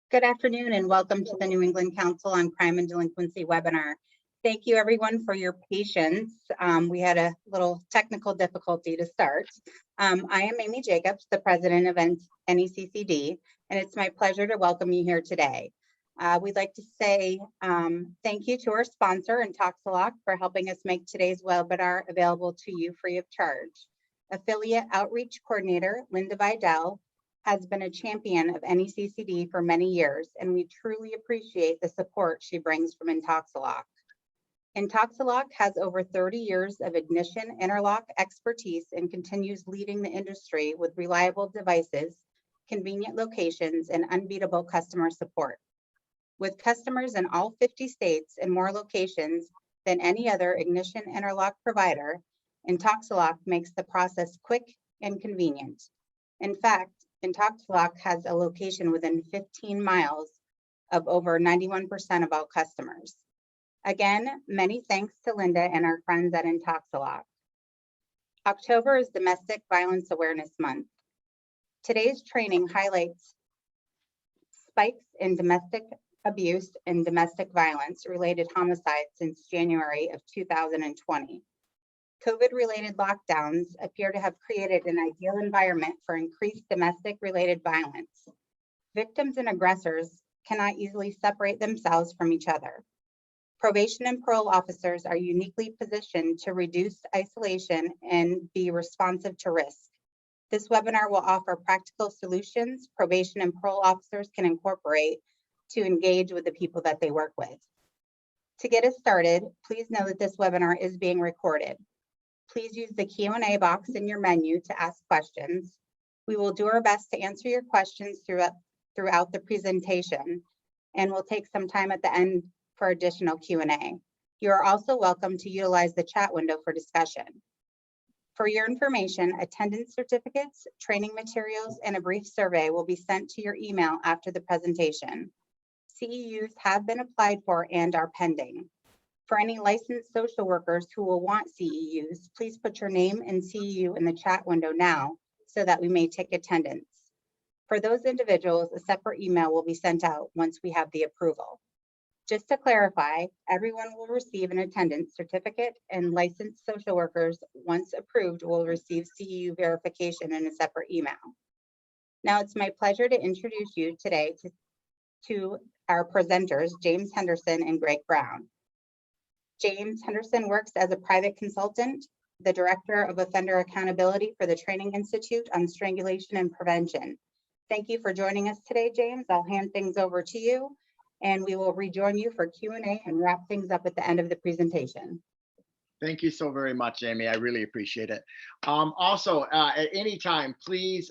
Good afternoon and welcome to the New England Council on Crime and Delinquency webinar. Thank you everyone for your patience. We had a little technical difficulty to start. I am Amy Jacobs, the president of NECCD, and it's my pleasure to welcome you here today. We'd like to say thank you to our sponsor, Intoxilock, for helping us make today's webinar available to you free of charge. Affiliate Outreach Coordinator, Linda Vidal, has been a champion of NECCD for many years, and we truly appreciate the support she brings from Intoxilock. Intoxilock has over 30 years of ignition interlock expertise and continues leading the industry with reliable devices, convenient locations, and unbeatable customer support. With customers in all 50 states and more locations than any other ignition interlock provider, Intoxilock makes the process quick and convenient. In fact, Intoxilock has a location within 15 miles of over 91% of all customers. Again, many thanks to Linda and our friends at Intoxilock. October is Domestic Violence Awareness Month. Today's training highlights spikes in domestic abuse and domestic violence related homicides since January of 2020. COVID-related lockdowns appear to have created an ideal environment for increased domestic-related violence. Victims and aggressors cannot easily separate themselves from each other. Probation and parole officers are uniquely positioned to reduce isolation and be responsive to risk. This webinar will offer practical solutions probation and parole officers can incorporate to engage with the people that they work with. To get us started, please know that this webinar is being recorded. Please use the Q&A box in your menu to ask questions. We will do our best to answer your questions throughout the presentation, and we'll take some time at the end for additional Q&A. You are also welcome to utilize the chat window for discussion. For your information, attendance certificates, training materials, and a brief survey will be sent to your email after the presentation. CEUs have been applied for and are pending. For any licensed social workers who will want CEUs, please put your name and CEU in the chat window now so that we may take attendance. For those individuals, a separate email will be sent out once we have the approval. Just to clarify, everyone will receive an attendance certificate, and licensed social workers, once approved, will receive CEU verification in a separate email. Now it's my pleasure to introduce you today to our presenters, James Henderson and Greg Brown. James Henderson works as a private consultant, the Director of Offender Accountability for the Training Institute on Strangulation and Prevention. Thank you for joining us today, James. I'll hand things over to you, and we will rejoin you for Q&A and wrap things up at the end of the presentation. Thank you so very much, Amy. I really appreciate it. Also, at any time, please,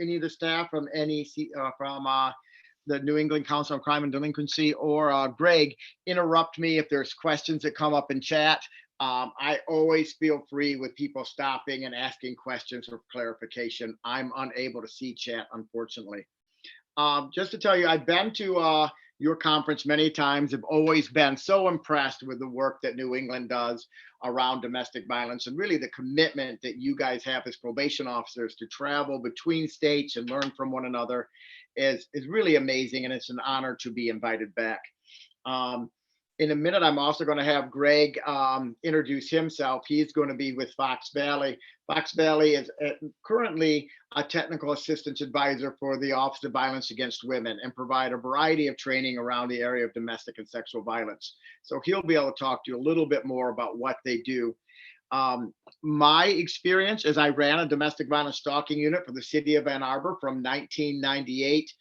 any of the staff from the New England Council on Crime and Delinquency or Greg, interrupt me if there's questions that come up in chat. I always feel free with people stopping and asking questions for clarification. I'm unable to see chat, unfortunately. Just to tell you, I've been to your conference many times. I've always been so impressed with the work that New England does around domestic violence, and really the commitment that you guys have as probation officers to travel between states and learn from one another is really amazing, and it's an honor to be invited back. In a minute, I'm also going to have Greg introduce himself. He's going to be with Fox Valley. Fox Valley is currently a technical assistance advisor for the Office of Violence Against Women and provide a variety of training around the area of domestic and sexual violence. So he'll be able to talk to you a little bit more about what they do. My experience is I ran a domestic violence stalking unit for the city of Ann Arbor from 1998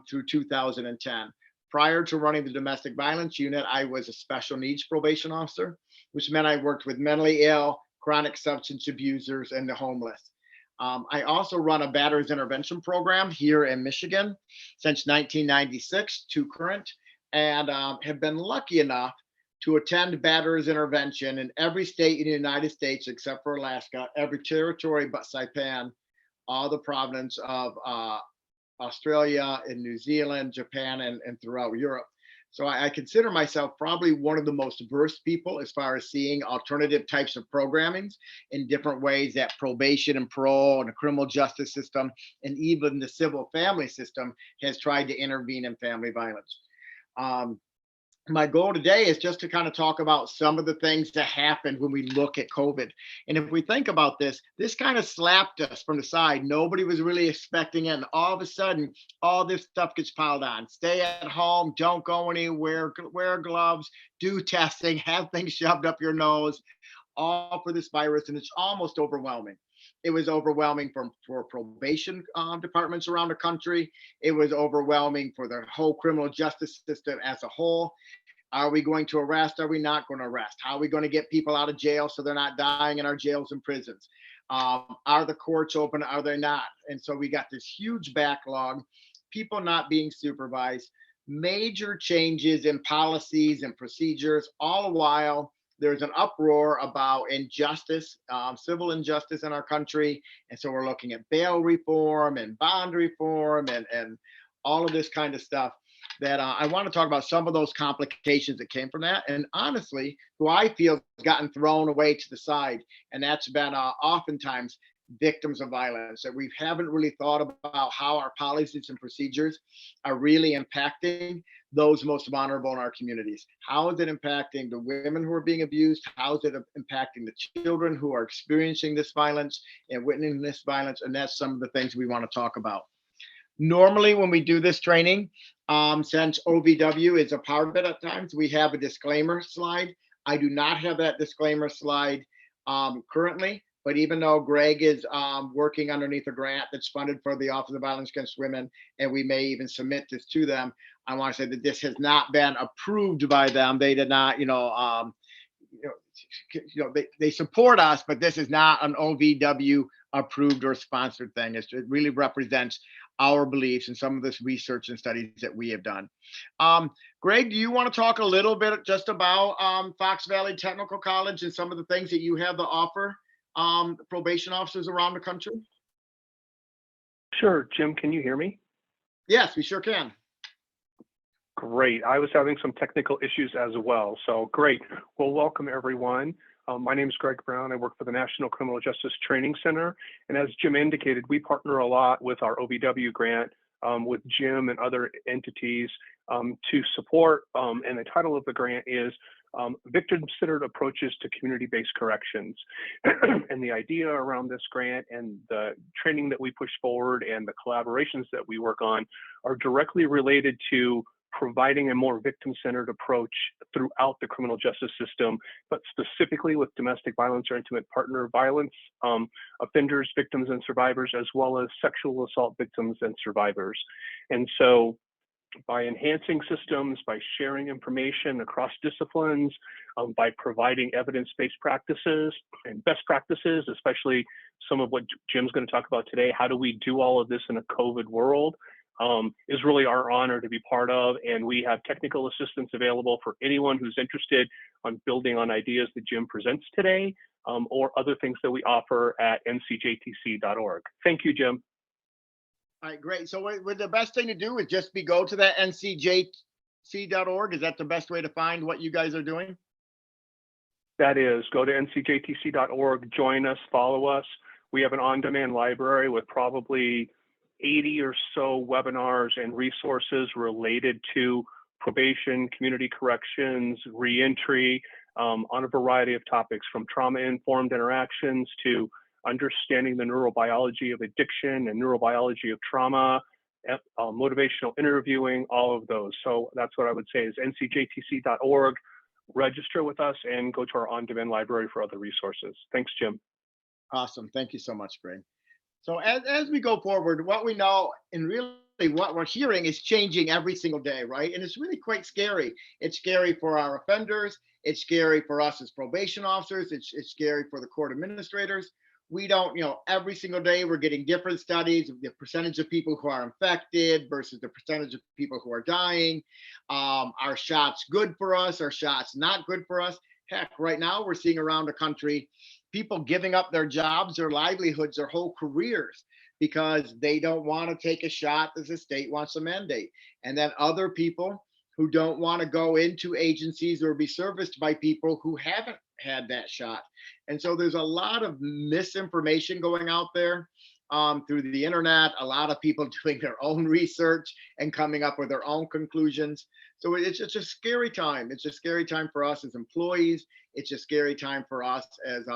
through 2010. Prior to running the domestic violence unit, I was a special needs probation officer, which meant I worked with mentally ill, chronic substance abusers, and the homeless. I also run a batterers intervention program here in Michigan since 1996 to current, and have been lucky enough to attend batterers intervention in every state in the United States except for Alaska, every territory but Saipan, all the province of Australia and New Zealand, Japan, and throughout Europe. So I consider myself probably one of the most versed people as far as seeing alternative types of programmings in different ways that probation and parole and the criminal justice system and even the civil family system has tried to intervene in family violence. Um, my goal today is just to kind of talk about some of the things that happened when we look at COVID. And if we think about this, this kind of slapped us from the side. Nobody was really expecting it. And all of a sudden, all this stuff gets piled on. Stay at home, don't go anywhere, wear gloves, do testing, have things shoved up your nose, all for this virus, and it's almost overwhelming. It was overwhelming for probation departments around the country. It was overwhelming for the whole criminal justice system as a whole. Are we going to arrest? Are we not going to arrest? How are we going to get people out of jail so they're not dying in our jails and prisons? Are the courts open? Are they not? And so we got this huge backlog, people not being supervised, major changes in policies and procedures, all the while there's an uproar about injustice, civil injustice in our country. And so we're looking at bail reform and bond reform and all of this kind of stuff that I want to talk about some of those complications that came from that. And honestly, who I feel has gotten thrown away to the side. And that's been oftentimes victims of violence, that we haven't really thought about how our policies and procedures are really impacting those most vulnerable in our communities. How is it impacting the women who are being abused? How is it impacting the children who are experiencing this violence and witnessing this violence? And that's some of the things we want to talk about. Normally, when we do this training, since OVW is a part of it at times, we have a disclaimer slide. I do not have that disclaimer slide currently, but even though Greg is working underneath a grant that's funded for the Office of Violence Against Women, and we may even submit this to them, I want to say that this has not been approved by them. They did not, they support us, but this is not an OVW approved or sponsored thing. It really represents our beliefs and some of this research and studies that we have done. Greg, do you want to talk a little bit just about Fox Valley Technical College and some of the things that you have to offer probation officers around the country? Sure. Jim, can you hear me? Yes, we sure can. Great. I was having some technical issues as well. So great. Well, welcome everyone. My name is Greg Brown. I work for the National Criminal Justice Training Center. And as Jim indicated, we partner a lot with our OVW grant with Jim and other entities to support, and the title of the grant is Victim-Centered Approaches to Community-Based Corrections. And the idea around this grant and the training that we push forward and the collaborations that we work on are directly related to providing a more victim-centered approach throughout the criminal justice system, but specifically with domestic violence or intimate partner violence offenders, victims, and survivors, as well as sexual assault victims and survivors. And so by enhancing systems, by sharing information across disciplines, by providing evidence-based practices and best practices, especially some of what Jim's going to talk about today, how do we do all of this in a COVID world, is really our honor to be part of. And we have technical assistance available for anyone who's interested on building on ideas that Jim presents today, or other things that we offer at ncjtc.org. Thank you, Jim. All right, great. So would the best thing to do is just go to that ncjtc.org? Is that the best way to find what you guys are doing? That is, go to ncjtc.org, join us, follow us. We have an on-demand library with probably 80 or so webinars and resources related to probation, community corrections, reentry, on a variety of topics, from trauma-informed interactions to understanding the neurobiology of addiction and neurobiology of trauma, motivational interviewing, all of those. So that's what I would say is ncjtc.org, register with us, and go to our on-demand library for other resources. Thanks, Jim. Awesome. Thank you so much, Greg. So as we go forward, what we know and really what we're hearing is changing every single day, right? And it's really quite scary. It's scary for our offenders. It's scary for us as probation officers. It's scary for the court administrators. We don't, every single day we're getting different studies of the percentage of people who are infected versus the percentage of people who are dying. Are shots good for us? Are shots not good for us? Heck, right now we're seeing around the country people giving up their jobs, their livelihoods, their whole careers because they don't want to take a shot as the state wants to mandate. And then other people who don't want to go into agencies or be serviced by people who haven't had that shot. And so there's a lot of misinformation going out there through the internet, a lot of people doing their own research and coming up with their own conclusions. So it's a scary time. It's a scary time for us as employees. It's a scary time for us as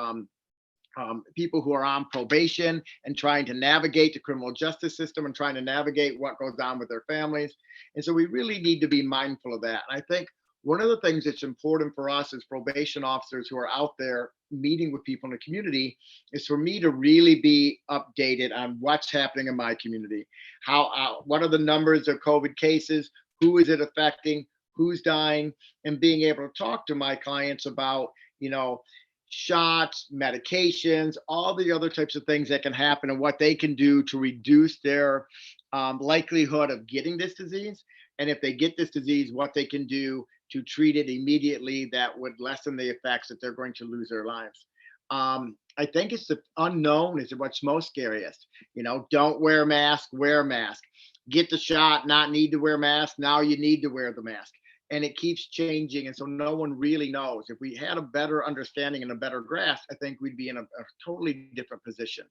people who are on probation and trying to navigate the criminal justice system and trying to navigate what goes on with their families. And so we really need to be mindful of that. And I think one of the things that's important for us as probation officers who are out there meeting with people in the community is for me to really be updated on what's happening in my community. What are the numbers of COVID cases? Who is it affecting? Who's dying? And being able to talk to my clients about, shots, medications, all the other types of things that can happen and what they can do to reduce their likelihood of getting this disease. And if they get this disease, what they can do to treat it immediately that would lessen the effects that they're going to lose their lives. I think it's the unknown is what's most scariest. Don't wear a mask, wear a mask. Get the shot, not need to wear a mask. Now you need to wear the mask. And it keeps changing. And so no one really knows. If we had a better understanding and a better grasp, I think we'd be in a totally different position.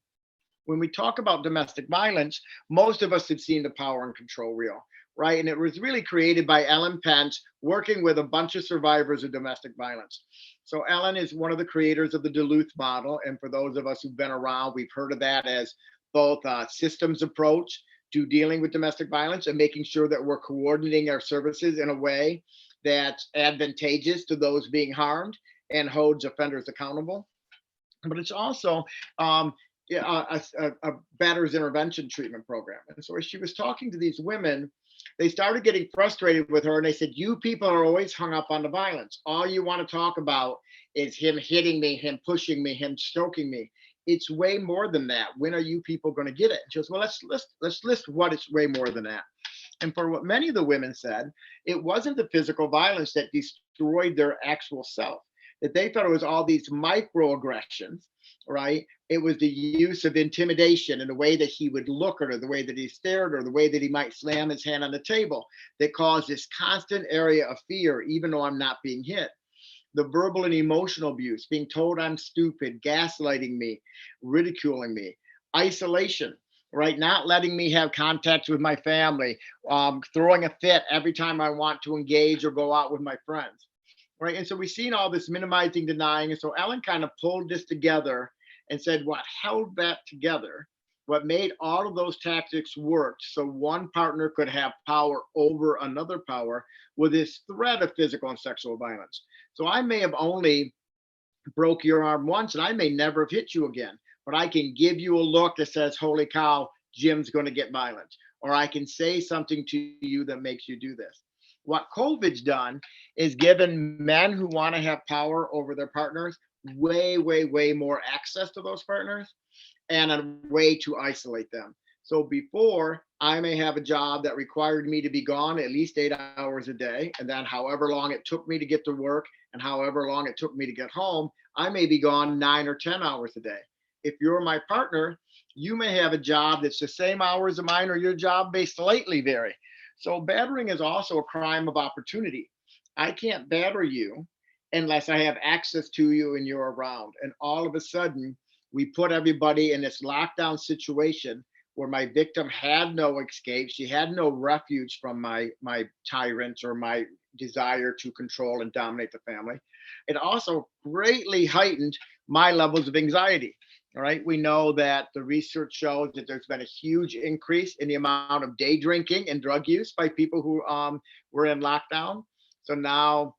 When we talk about domestic violence, most of us have seen the Power and Control reel, right? And it was really created by Ellen Pence, working with a bunch of survivors of domestic violence. So Ellen is one of the creators of the Duluth model. And for those of us who've been around, we've heard of that as both a systems approach to dealing with domestic violence and making sure that we're coordinating our services in a way that's advantageous to those being harmed and holds offenders accountable. But it's also a batter's intervention treatment program. And so as she was talking to these women, they started getting frustrated with her and they said, you people are always hung up on the violence. All you want to talk about is him hitting me, him pushing me, him stroking me. It's way more than that. When are you people going to get it? She goes, well, let's list what it's way more than that. And for what many of the women said, it wasn't the physical violence that destroyed their actual self, that they thought it was all these microaggressions, right? It was the use of intimidation and the way that he would look at her, the way that he stared, or the way that he might slam his hand on the table that caused this constant area of fear, even though I'm not being hit. The verbal and emotional abuse, being told I'm stupid, gaslighting me, ridiculing me, isolation, right? Not letting me have contact with my family, throwing a fit every time I want to engage or go out with my friends, right? And so we've seen all this minimizing, denying. And so Ellen kind of pulled this together and said what held that together, what made all of those tactics work so one partner could have power over another power, with this threat of physical and sexual violence. So I may have only broke your arm once and I may never have hit you again, but I can give you a look that says, holy cow, Jim's going to get violent. Or I can say something to you that makes you do this. What COVID's done is given men who want to have power over their partners way, way, way more access to those partners and a way to isolate them. So before, I may have a job that required me to be gone at least 8 hours a day. And then however long it took me to get to work and however long it took me to get home, I may be gone 9 or 10 hours a day. If you're my partner, you may have a job that's the same hours of mine, or your job may slightly vary. So battering is also a crime of opportunity. I can't batter you unless I have access to you and you're around. And all of a sudden, we put everybody in this lockdown situation where my victim had no escape. She had no refuge from my tyrant or my desire to control and dominate the family. It also greatly heightened my levels of anxiety. All right. We know that the research shows that there's been a huge increase in the amount of day drinking and drug use by people who were in lockdown. So now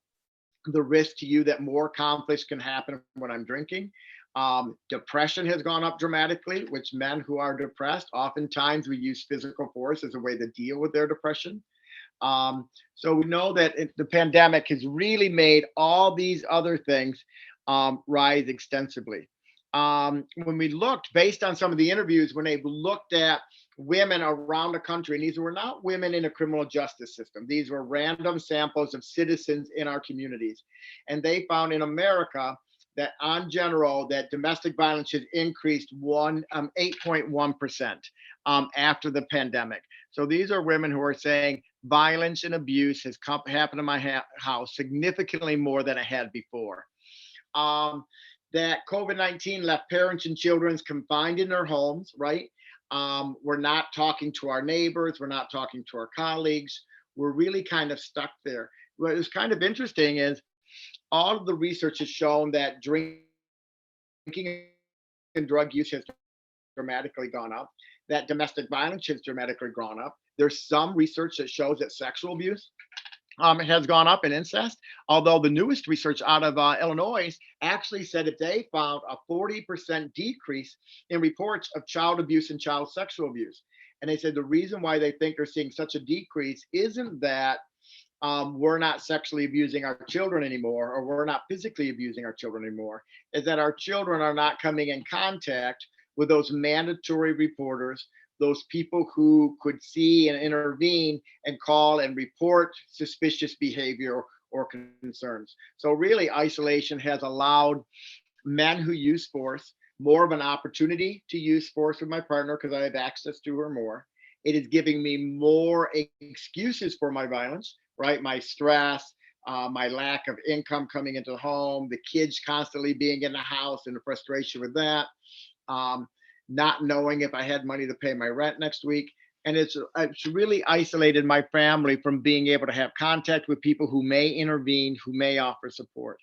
the risk to you that more conflicts can happen when I'm drinking. Depression has gone up dramatically, which men who are depressed, oftentimes we use physical force as a way to deal with their depression. So we know that the pandemic has really made all these other things rise extensively. When we looked, based on some of the interviews, when they looked at women around the country, and these were not women in a criminal justice system, these were random samples of citizens in our communities. And they found in America that on general, that domestic violence has increased 8.1% after the pandemic. So these are women who are saying violence and abuse has happened in my house significantly more than it had before. That COVID-19 left parents and children confined in their homes, right? We're not talking to our neighbors. We're not talking to our colleagues. We're really kind of stuck there. What is kind of interesting is all of the research has shown that drinking and drug use has dramatically gone up, that domestic violence has dramatically gone up. There's some research that shows that sexual abuse has gone up in incest, although the newest research out of Illinois actually said that they found a 40% decrease in reports of child abuse and child sexual abuse. And they said the reason why they think they're seeing such a decrease isn't that we're not sexually abusing our children anymore, or we're not physically abusing our children anymore, is that our children are not coming in contact with those mandatory reporters, those people who could see and intervene and call and report suspicious behavior or concerns. So really, isolation has allowed men who use force more of an opportunity to use force with my partner because I have access to her more. It is giving me more excuses for my violence, right? My stress, my lack of income coming into the home, the kids constantly being in the house and the frustration with that, not knowing if I had money to pay my rent next week. And it's really isolated my family from being able to have contact with people who may intervene, who may offer support.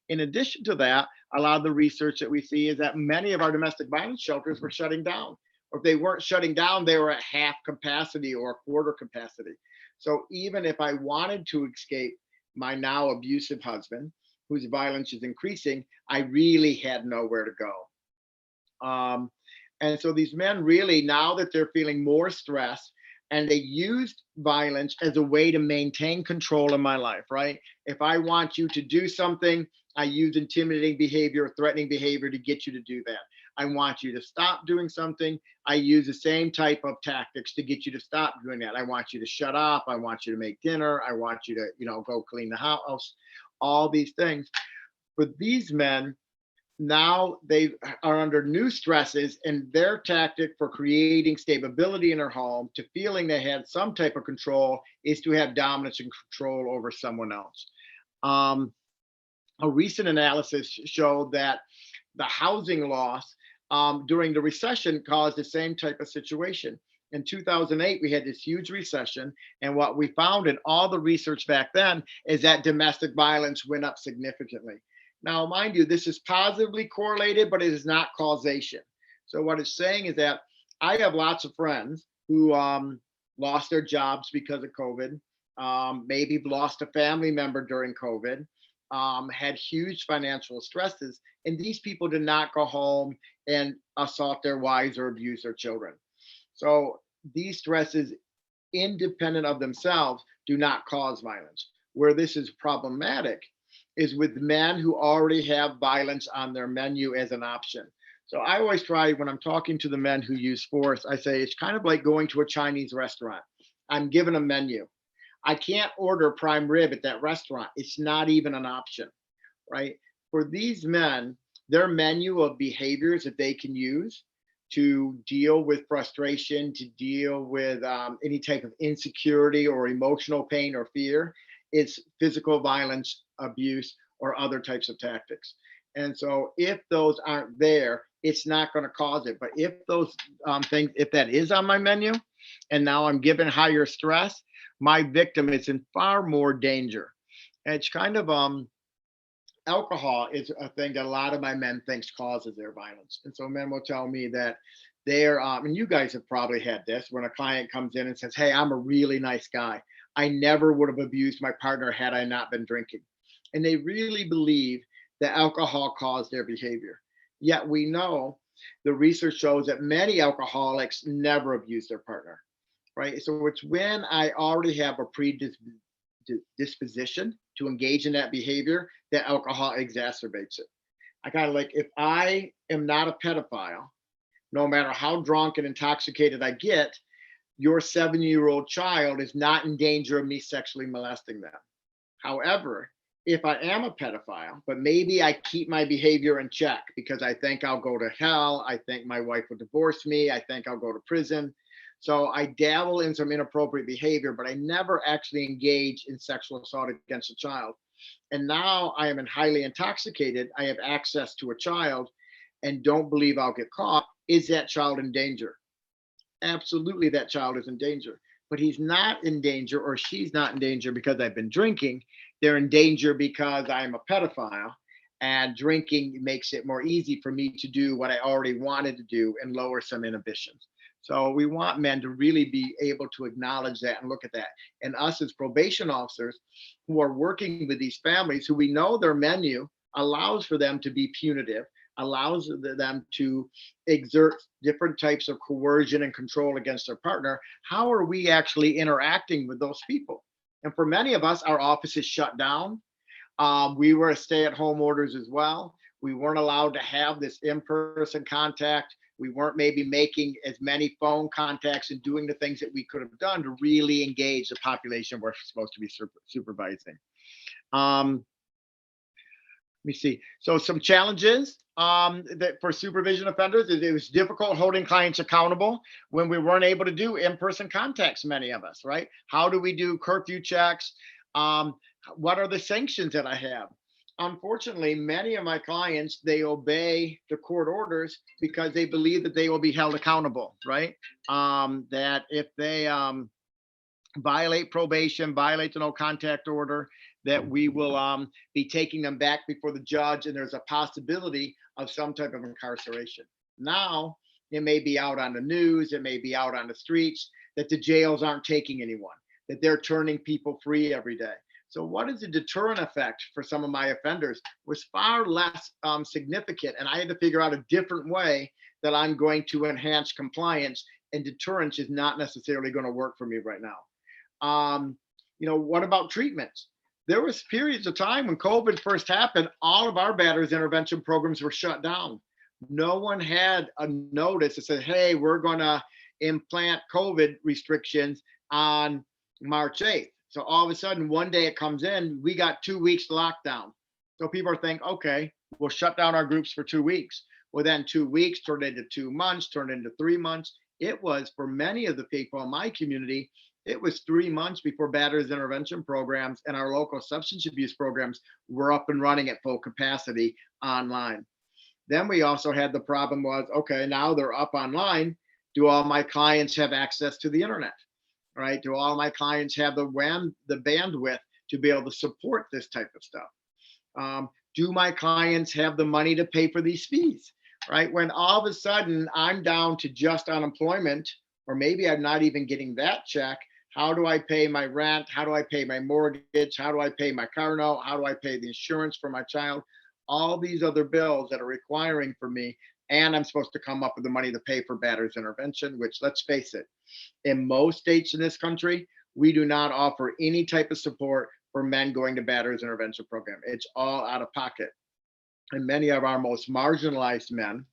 In addition to that, a lot of the research that we see is that many of our domestic violence shelters were shutting down. Or if they weren't shutting down, they were at half capacity or a quarter capacity. So even if I wanted to escape my now abusive husband, whose violence is increasing, I really had nowhere to go. And so these men really, now that they're feeling more stress, and they used violence as a way to maintain control in my life, right? If I want you to do something, I use intimidating behavior, threatening behavior to get you to do that. I want you to stop doing something, I use the same type of tactics to get you to stop doing that. I want you to shut up. I want you to make dinner. I want you to, go clean the house, all these things. For these men, now they are under new stresses, and their tactic for creating stability in their home, to feeling they had some type of control, is to have dominance and control over someone else. A recent analysis showed that the housing loss during the recession caused the same type of situation. In 2008, we had this huge recession, and what we found in all the research back then is that domestic violence went up significantly. Now, mind you, this is positively correlated, but it is not causation. So what it's saying is that I have lots of friends who lost their jobs because of COVID, maybe lost a family member during COVID, had huge financial stresses, and these people did not go home and assault their wives or abuse their children. So these stresses, independent of themselves, do not cause violence. Where this is problematic is with men who already have violence on their menu as an option. So I always try, when I'm talking to the men who use force, I say it's kind of like going to a Chinese restaurant. I'm given a menu. I can't order prime rib at that restaurant. It's not even an option, right? For these men, their menu of behaviors that they can use to deal with frustration, to deal with any type of insecurity or emotional pain or fear, is physical violence, abuse, or other types of tactics. And so if those aren't there, it's not going to cause it. But if those things, if that is on my menu, and now I'm given higher stress, my victim is in far more danger. And it's kind of alcohol is a thing that a lot of my men thinks causes their violence. And so men will tell me that they're, and you guys have probably had this, when a client comes in and says, hey, I'm a really nice guy. I never would have abused my partner had I not been drinking. And they really believe that alcohol caused their behavior. Yet we know the research shows that many alcoholics never abuse their partner, right? So it's when I already have a predisposition to engage in that behavior that alcohol exacerbates it. I kind of like, if I am not a pedophile, no matter how drunk and intoxicated I get, your 7-year-old child is not in danger of me sexually molesting them. However, if I am a pedophile, but maybe I keep my behavior in check because I think I'll go to hell. I think my wife will divorce me. I think I'll go to prison. So I dabble in some inappropriate behavior, but I never actually engage in sexual assault against a child. And now I am highly intoxicated. I have access to a child and don't believe I'll get caught. Is that child in danger? Absolutely, that child is in danger. But he's not in danger, or she's not in danger because I've been drinking. They're in danger because I'm a pedophile, and drinking makes it more easy for me to do what I already wanted to do and lower some inhibitions. So we want men to really be able to acknowledge that and look at that. And us as probation officers who are working with these families, who we know their menu allows for them to be punitive, allows them to exert different types of coercion and control against their partner. How are we actually interacting with those people? And for many of us, our office is shut down. We were stay-at-home orders as well. We weren't allowed to have this in-person contact. We weren't maybe making as many phone contacts and doing the things that we could have done to really engage the population we're supposed to be supervising. Let me see. So some challenges that for supervision offenders is it was difficult holding clients accountable when we weren't able to do in-person contacts, many of us, right? How do we do curfew checks? What are the sanctions that I have? Unfortunately, many of my clients, they obey the court orders because they believe that they will be held accountable, right? That if they violate probation, violate the no contact order, that we will be taking them back before the judge, and there's a possibility of some type of incarceration. Now, it may be out on the news, it may be out on the streets, that the jails aren't taking anyone, that they're turning people free every day. So what is the deterrent effect for some of my offenders was far less significant, and I had to figure out a different way that I'm going to enhance compliance, and deterrence is not necessarily going to work for me right now. What about treatments? There was periods of time when COVID first happened, all of our batterers intervention programs were shut down. No one had a notice that said, hey, we're going to implant COVID restrictions on March 8th. So all of a sudden, one day it comes in, we got 2 weeks lockdown. So people are thinking, okay, we'll shut down our groups for 2 weeks. Well, then 2 weeks turned into 2 months, turned into 3 months. It was for many of the people in my community, it was 3 months before batterers intervention programs and our local substance abuse programs were up and running at full capacity online. Then we also had the problem was, okay, now they're up online. Do all my clients have access to the internet? Right? Do all my clients have the bandwidth to be able to support this type of stuff? Do my clients have the money to pay for these fees? Right? When all of a sudden I'm down to just unemployment, or maybe I'm not even getting that check. How do I pay my rent? How do I pay my mortgage? How do I pay my car note? How do I pay the insurance for my child? All these other bills that are requiring for me, and I'm supposed to come up with the money to pay for batterers intervention, which, let's face it, in most states in this country, we do not offer any type of support for men going to batterers intervention program. It's all out of pocket. And many of our most marginalized men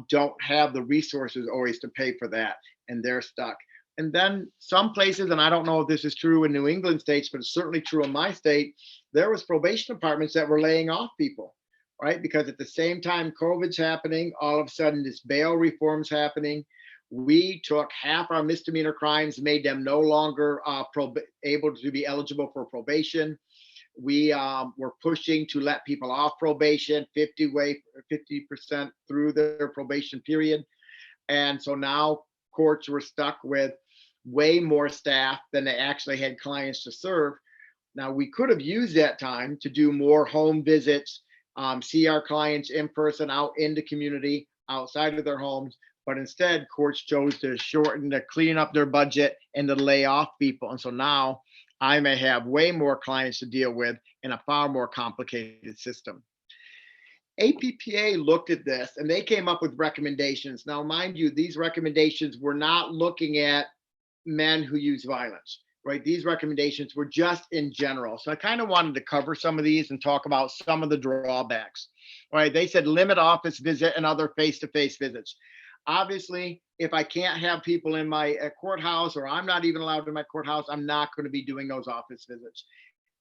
don't have the resources always to pay for that, and they're stuck. And then some places, and I don't know if this is true in New England states, but it's certainly true in my state, there was probation departments that were laying off people, right? Because at the same time COVID's happening, all of a sudden this bail reform's happening. We took half our misdemeanor crimes, made them no longer able to be eligible for probation. We were pushing to let people off probation 50% through their probation period. And so now courts were stuck with way more staff than they actually had clients to serve. Now, we could have used that time to do more home visits, see our clients in person out in the community, outside of their homes. But instead, courts chose to shorten, to clean up their budget and to lay off people. And so now I may have way more clients to deal with in a far more complicated system. APPA looked at this and they came up with recommendations. Now, mind you, these recommendations were not looking at men who use violence, right? These recommendations were just in general. So I kind of wanted to cover some of these and talk about some of the drawbacks, right? They said limit office visit and other face-to-face visits. Obviously, if I can't have people in my courthouse, or I'm not even allowed in my courthouse, I'm not going to be doing those office visits.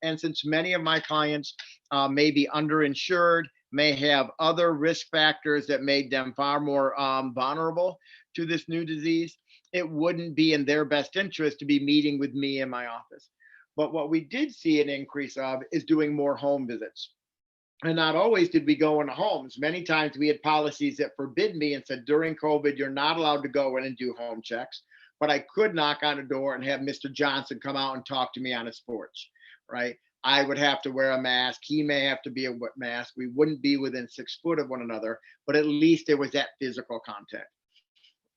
And since many of my clients may be underinsured, may have other risk factors that made them far more vulnerable to this new disease, it wouldn't be in their best interest to be meeting with me in my office. But what we did see an increase of is doing more home visits. And not always did we go into homes. Many times we had policies that forbid me and said during COVID, you're not allowed to go in and do home checks. But I could knock on a door and have Mr. Johnson come out and talk to me on his porch, right? I would have to wear a mask. He may have to be a mask. We wouldn't be within 6 foot of one another, but at least there was that physical contact.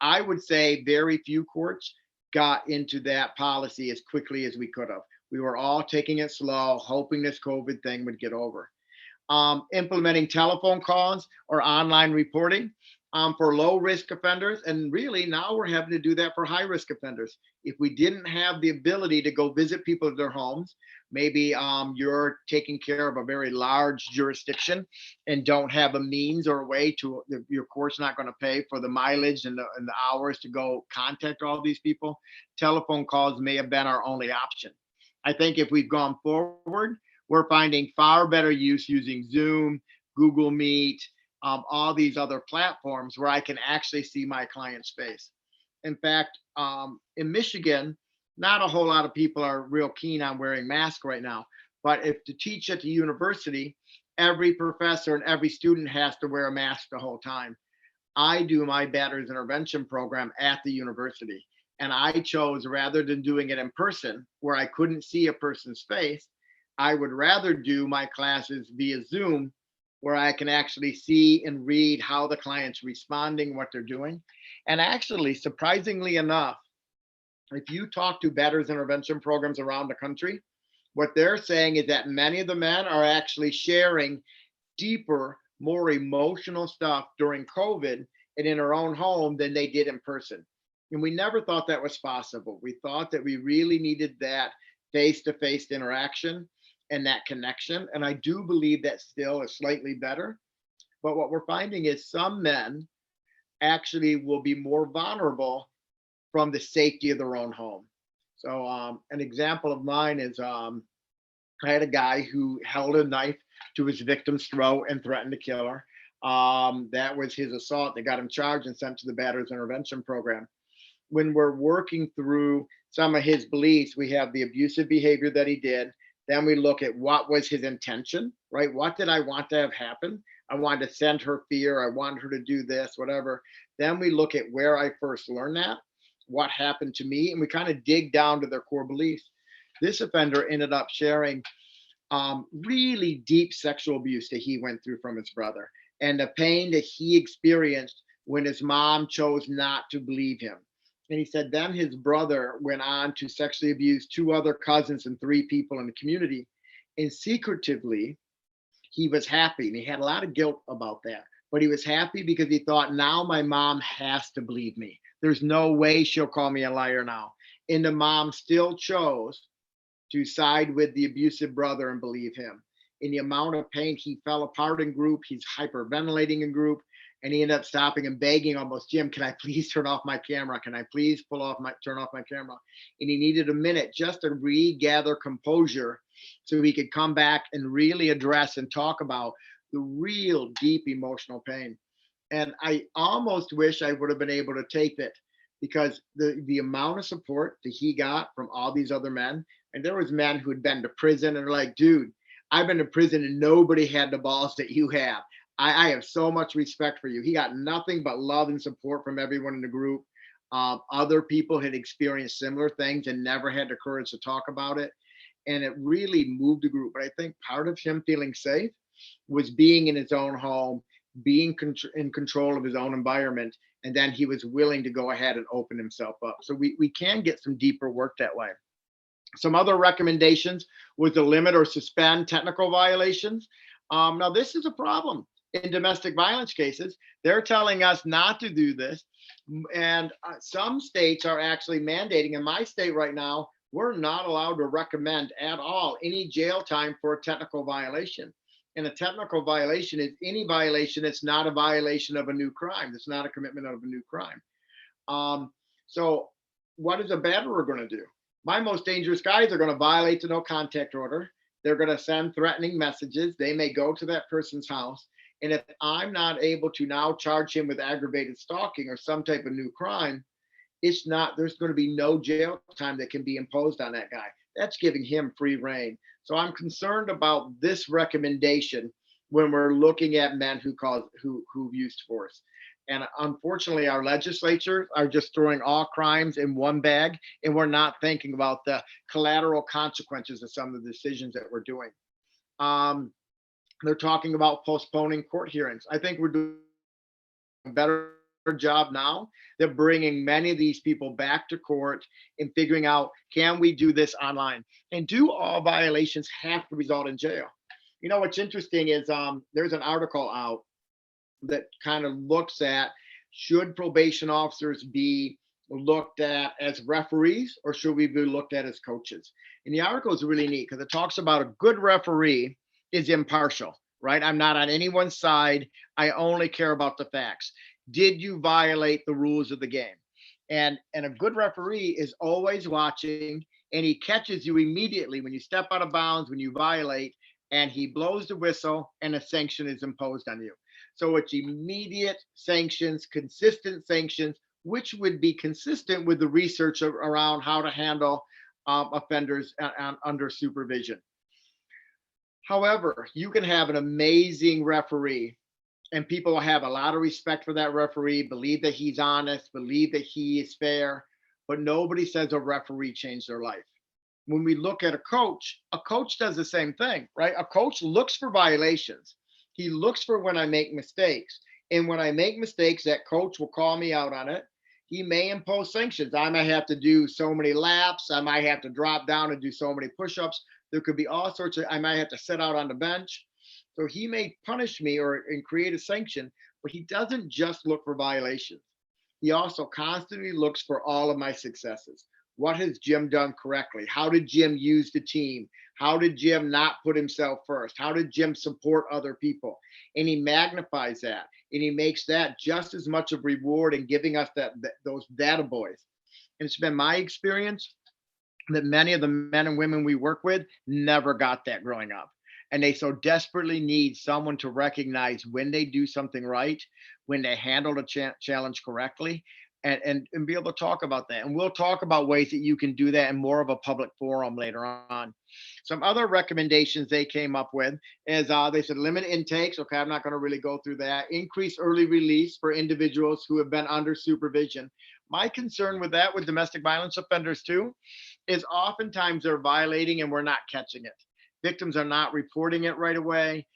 I would say very few courts got into that policy as quickly as we could have. We were all taking it slow, hoping this COVID thing would get over. Implementing telephone calls or online reporting for low risk offenders. And really now we're having to do that for high risk offenders. If we didn't have the ability to go visit people at their homes, maybe you're taking care of a very large jurisdiction and don't have a means or a way to, your court's not going to pay for the mileage and the hours to go contact all these people. Telephone calls may have been our only option. I think if we've gone forward, we're finding far better use using Zoom, Google Meet, all these other platforms where I can actually see my client's face. In fact, in Michigan, not a whole lot of people are real keen on wearing masks right now. But if to teach at the university, every professor and every student has to wear a mask the whole time. I do my batter's intervention program at the university. And I chose, rather than doing it in person, where I couldn't see a person's face, I would rather do my classes via Zoom, where I can actually see and read how the client's responding, what they're doing. And actually, surprisingly enough, if you talk to batter's intervention programs around the country, what they're saying is that many of the men are actually sharing deeper, more emotional stuff during COVID and in their own home than they did in person. And we never thought that was possible. We thought that we really needed that face-to-face interaction and that connection. And I do believe that still is slightly better. But what we're finding is some men actually will be more vulnerable from the safety of their own home. So an example of mine is I had a guy who held a knife to his victim's throat and threatened to kill her. That was his assault. They got him charged and sent to the batter's intervention program. When we're working through some of his beliefs, we have the abusive behavior that he did. Then we look at what was his intention, right? What did I want to have happen? I wanted to send her fear. I wanted her to do this, whatever. Then we look at where I first learned that, what happened to me, and we kind of dig down to their core beliefs. This offender ended up sharing really deep sexual abuse that he went through from his brother and the pain that he experienced when his mom chose not to believe him. And he said then his brother went on to sexually abuse 2 other cousins and 3 people in the community. And secretively, he was happy. And he had a lot of guilt about that. But he was happy because he thought, now my mom has to believe me. There's no way she'll call me a liar now. And the mom still chose to side with the abusive brother and believe him. In the amount of pain, he fell apart in group. He's hyperventilating in group. And he ended up stopping and begging almost, Jim, can I please turn off my camera? Can I please turn off my camera? And he needed a minute just to regather composure so he could come back and really address and talk about the real deep emotional pain. And I almost wish I would have been able to tape it, because the amount of support that he got from all these other men, and there was men who had been to prison and they're like, dude, I've been to prison and nobody had the balls that you have. I have so much respect for you. He got nothing but love and support from everyone in the group. Other people had experienced similar things and never had the courage to talk about it. And it really moved the group. But I think part of him feeling safe was being in his own home, being in control of his own environment. And then he was willing to go ahead and open himself up. So we can get some deeper work that way. Some other recommendations was to limit or suspend technical violations. Now, this is a problem. In domestic violence cases, they're telling us not to do this. And some states are actually mandating. In my state right now, we're not allowed to recommend at all any jail time for a technical violation. And a technical violation is any violation that's not a violation of a new crime. That's not a commitment of a new crime. So what is a batterer going to do? My most dangerous guys are going to violate the no contact order. They're going to send threatening messages. They may go to that person's house. And if I'm not able to now charge him with aggravated stalking or some type of new crime, there's going to be no jail time that can be imposed on that guy. That's giving him free reign. So I'm concerned about this recommendation when we're looking at men who've used force. And unfortunately, our legislatures are just throwing all crimes in one bag, and we're not thinking about the collateral consequences of some of the decisions that we're doing. They're talking about postponing court hearings. I think we're doing a better job now. They're bringing many of these people back to court and figuring out, can we do this online? And do all violations have to result in jail? You know, what's interesting is there's an article out that kind of looks at, should probation officers be looked at as referees or should we be looked at as coaches? And the article is really neat because it talks about a good referee is impartial, right? I'm not on anyone's side. I only care about the facts. Did you violate the rules of the game? And a good referee is always watching, and he catches you immediately when you step out of bounds, when you violate, and he blows the whistle and a sanction is imposed on you. So it's immediate sanctions, consistent sanctions, which would be consistent with the research around how to handle offenders under supervision. However, you can have an amazing referee and people have a lot of respect for that referee, believe that he's honest, believe that he is fair, but nobody says a referee changed their life. When we look at a coach does the same thing, right? A coach looks for violations. He looks for when I make mistakes. And when I make mistakes, that coach will call me out on it. He may impose sanctions. I might have to do so many laps. I might have to drop down and do so many push-ups. There could be all sorts of, I might have to sit out on the bench. So he may punish me and create a sanction, but he doesn't just look for violations. He also constantly looks for all of my successes. What has Jim done correctly? How did Jim use the team? How did Jim not put himself first? How did Jim support other people? And he magnifies that, and he makes that just as much of reward in giving us those data boys. And it's been my experience that many of the men and women we work with never got that growing up. And they so desperately need someone to recognize when they do something right, when they handle the challenge correctly, and be able to talk about that. And we'll talk about ways that you can do that in more of a public forum later on. Some other recommendations they came up with is they said limit intakes. Okay, I'm not going to really go through that. Increase early release for individuals who have been under supervision. My concern with that, with domestic violence offenders too, is oftentimes they're violating and we're not catching it. Victims are not reporting it right away.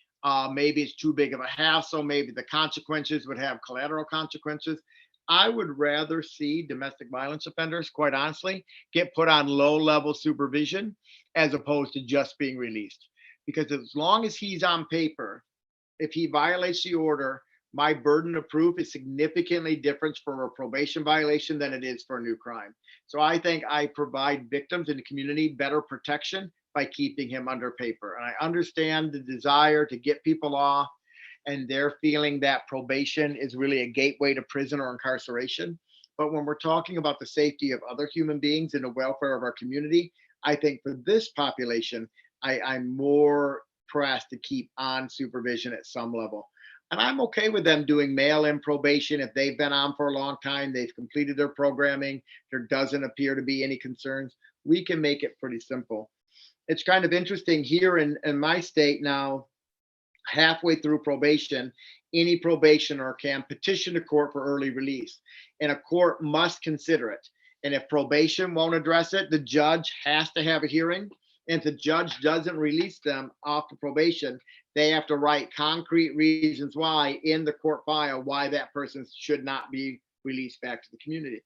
Maybe it's too big of a hassle. Maybe the consequences would have collateral consequences. I would rather see domestic violence offenders, quite honestly, get put on low-level supervision as opposed to just being released. Because as long as he's on paper, if he violates the order, my burden of proof is significantly different for a probation violation than it is for a new crime. So I think I provide victims in the community better protection by keeping him under paper. And I understand the desire to get people off, and they're feeling that probation is really a gateway to prison or incarceration. But when we're talking about the safety of other human beings and the welfare of our community, I think for this population, I'm more pressed to keep on supervision at some level. And I'm okay with them doing mail-in probation if they've been on for a long time, they've completed their programming, there doesn't appear to be any concerns. We can make it pretty simple. It's kind of interesting here in my state now, halfway through probation, any probationer can petition the court for early release, and a court must consider it. And if probation won't address it, the judge has to have a hearing. And if the judge doesn't release them off the probation, they have to write concrete reasons why in the court file why that person should not be released back to the community.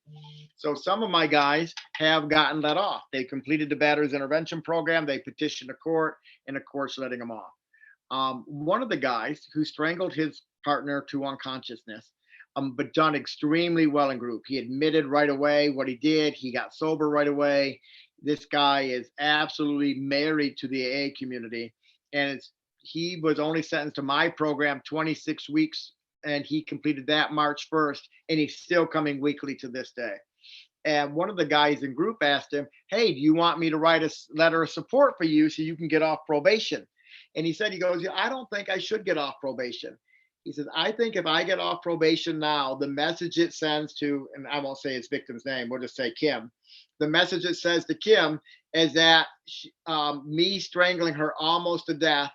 So some of my guys have gotten let off. They completed the batter's intervention program, they petitioned the court, and the court's letting them off. One of the guys who strangled his partner to unconsciousness, but done extremely well in group. He admitted right away what he did. He got sober right away. This guy is absolutely married to the AA community. And he was only sentenced to my program 26 weeks, and he completed that March 1st, and he's still coming weekly to this day. And one of the guys in group asked him, "Hey, do you want me to write a letter of support for you so you can get off probation?" And he said, he goes, "Yeah, I don't think I should get off probation." He says, "I think if I get off probation now, the message it sends to," and I won't say his victim's name, we'll just say Kim. The message it says to Kim is that me strangling her almost to death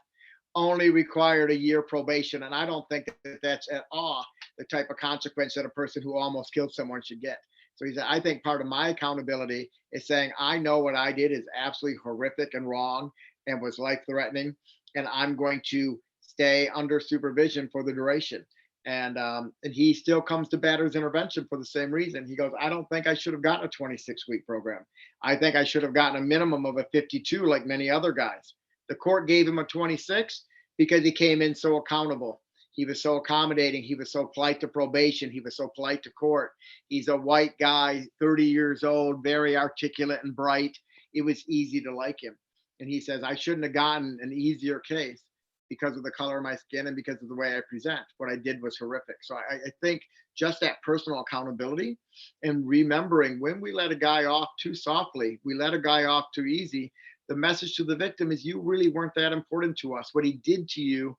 only required a year probation. And I don't think that that's at all the type of consequence that a person who almost killed someone should get. So he said, I think part of my accountability is saying, I know what I did is absolutely horrific and wrong and was life threatening. And I'm going to stay under supervision for the duration. And he still comes to batter's intervention for the same reason. He goes, I don't think I should have gotten a 26-week program. I think I should have gotten a minimum of a 52 like many other guys. The court gave him a 26 because he came in so accountable. He was so accommodating. He was so polite to probation. He was so polite to court. He's a white guy, 30 years old, very articulate and bright. It was easy to like him. And he says, I shouldn't have gotten an easier case because of the color of my skin and because of the way I present. What I did was horrific. So I think just that personal accountability and remembering when we let a guy off too softly, we let a guy off too easy, the message to the victim is you really weren't that important to us. What he did to you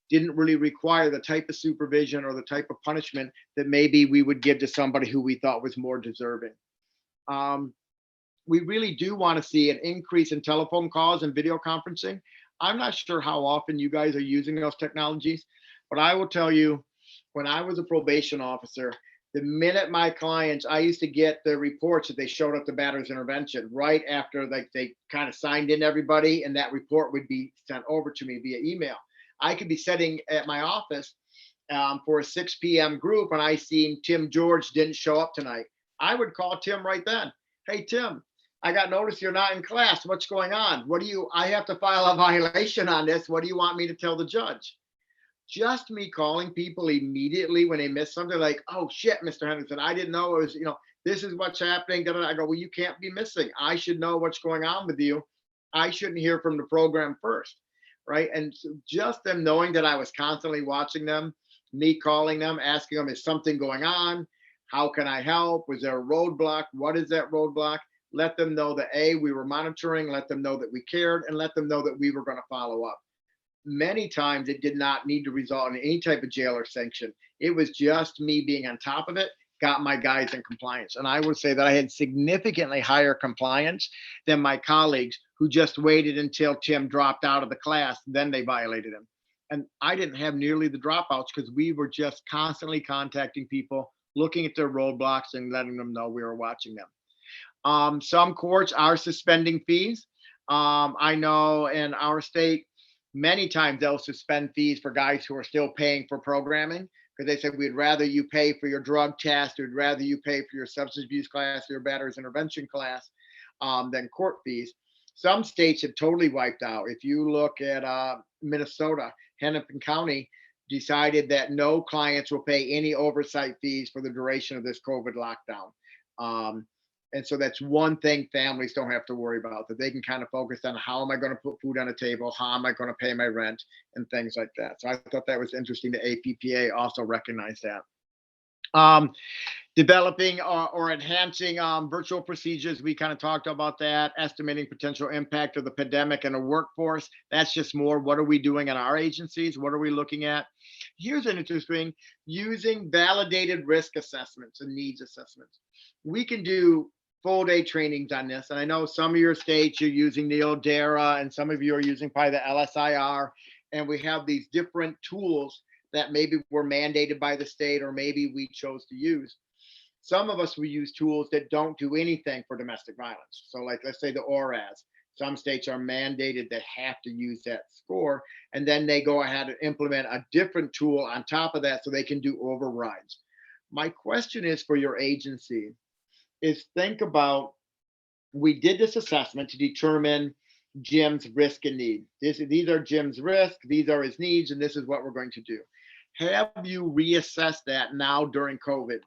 didn't really require the type of supervision or the type of punishment that maybe we would give to somebody who we thought was more deserving. We really do want to see an increase in telephone calls and video conferencing. I'm not sure how often you guys are using those technologies, but I will tell you, when I was a probation officer, the minute my clients, I used to get the reports that they showed up to batter's intervention right after they kind of signed in everybody, and that report would be sent over to me via email. I could be sitting at my office for a 6 p.m. group, and I seen Tim George didn't show up tonight. I would call Tim right then. Hey, Tim, I got notice you're not in class. What's going on? I have to file a violation on this. What do you want me to tell the judge? Just me calling people immediately when they miss something, like, oh shit, Mr. Henderson, I didn't know it was, this is what's happening. I go, well, you can't be missing. I should know what's going on with you. I shouldn't hear from the program first, right? And so just them knowing that I was constantly watching them, me calling them, asking them, is something going on? How can I help? Was there a roadblock? What is that roadblock? Let them know that we were monitoring, let them know that we cared, and let them know that we were going to follow up. Many times it did not need to result in any type of jail or sanction. It was just me being on top of it, got my guys in compliance. And I would say that I had significantly higher compliance than my colleagues who just waited until Tim dropped out of the class, then they violated him. And I didn't have nearly the dropouts because we were just constantly contacting people, looking at their roadblocks and letting them know we were watching them. Some courts are suspending fees. I know in our state, many times they'll suspend fees for guys who are still paying for programming because they said, we'd rather you pay for your drug test, we'd rather you pay for your substance abuse class, your batter's intervention class, than court fees. Some states have totally wiped out. If you look at Minnesota, Hennepin County decided that no clients will pay any oversight fees for the duration of this COVID lockdown. And so that's one thing families don't have to worry about, that they can kind of focus on how am I going to put food on the table? How am I going to pay my rent and things like that. So I thought that was interesting. The APPA also recognized that. Developing or enhancing virtual procedures. We kind of talked about that, estimating potential impact of the pandemic in the workforce. That's just more, what are we doing in our agencies? What are we looking at? Here's an interesting, using validated risk assessments and needs assessments. We can do full day trainings on this. And I know some of your states you're using the ODERA and some of you are using probably the LSIR. And we have these different tools that maybe were mandated by the state or maybe we chose to use. Some of us, we use tools that don't do anything for domestic violence. So like, let's say the ORAS. Some states are mandated that have to use that score. And then they go ahead and implement a different tool on top of that so they can do overrides. My question is for your agency is think about, we did this assessment to determine Jim's risk and need. These are Jim's risk, these are his needs, and this is what we're going to do. Have you reassessed that now during COVID?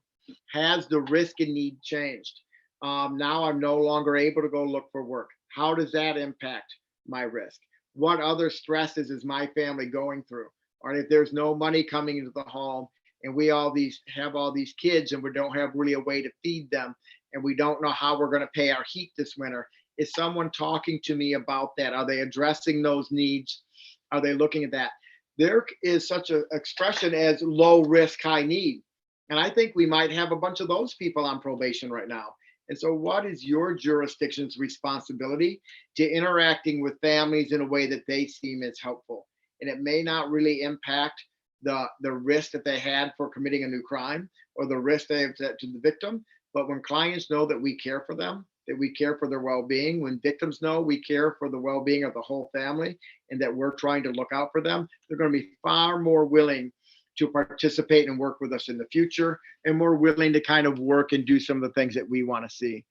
Has the risk and need changed? Now I'm no longer able to go look for work. How does that impact my risk? What other stresses is my family going through? Or if there's no money coming into the home and we have all these kids and we don't have really a way to feed them and we don't know how we're going to pay our heat this winter. Is someone talking to me about that? Are they addressing those needs? Are they looking at that? There is such an expression as low risk, high need. And I think we might have a bunch of those people on probation right now. And so what is your jurisdiction's responsibility to interacting with families in a way that they seem as helpful? And it may not really impact the risk that they had for committing a new crime or the risk they have to the victim. But when clients know that we care for them, that we care for their well-being, when victims know we care for the well-being of the whole family and that we're trying to look out for them, they're going to be far more willing to participate and work with us in the future, and more willing to kind of work and do some of the things that we want to see.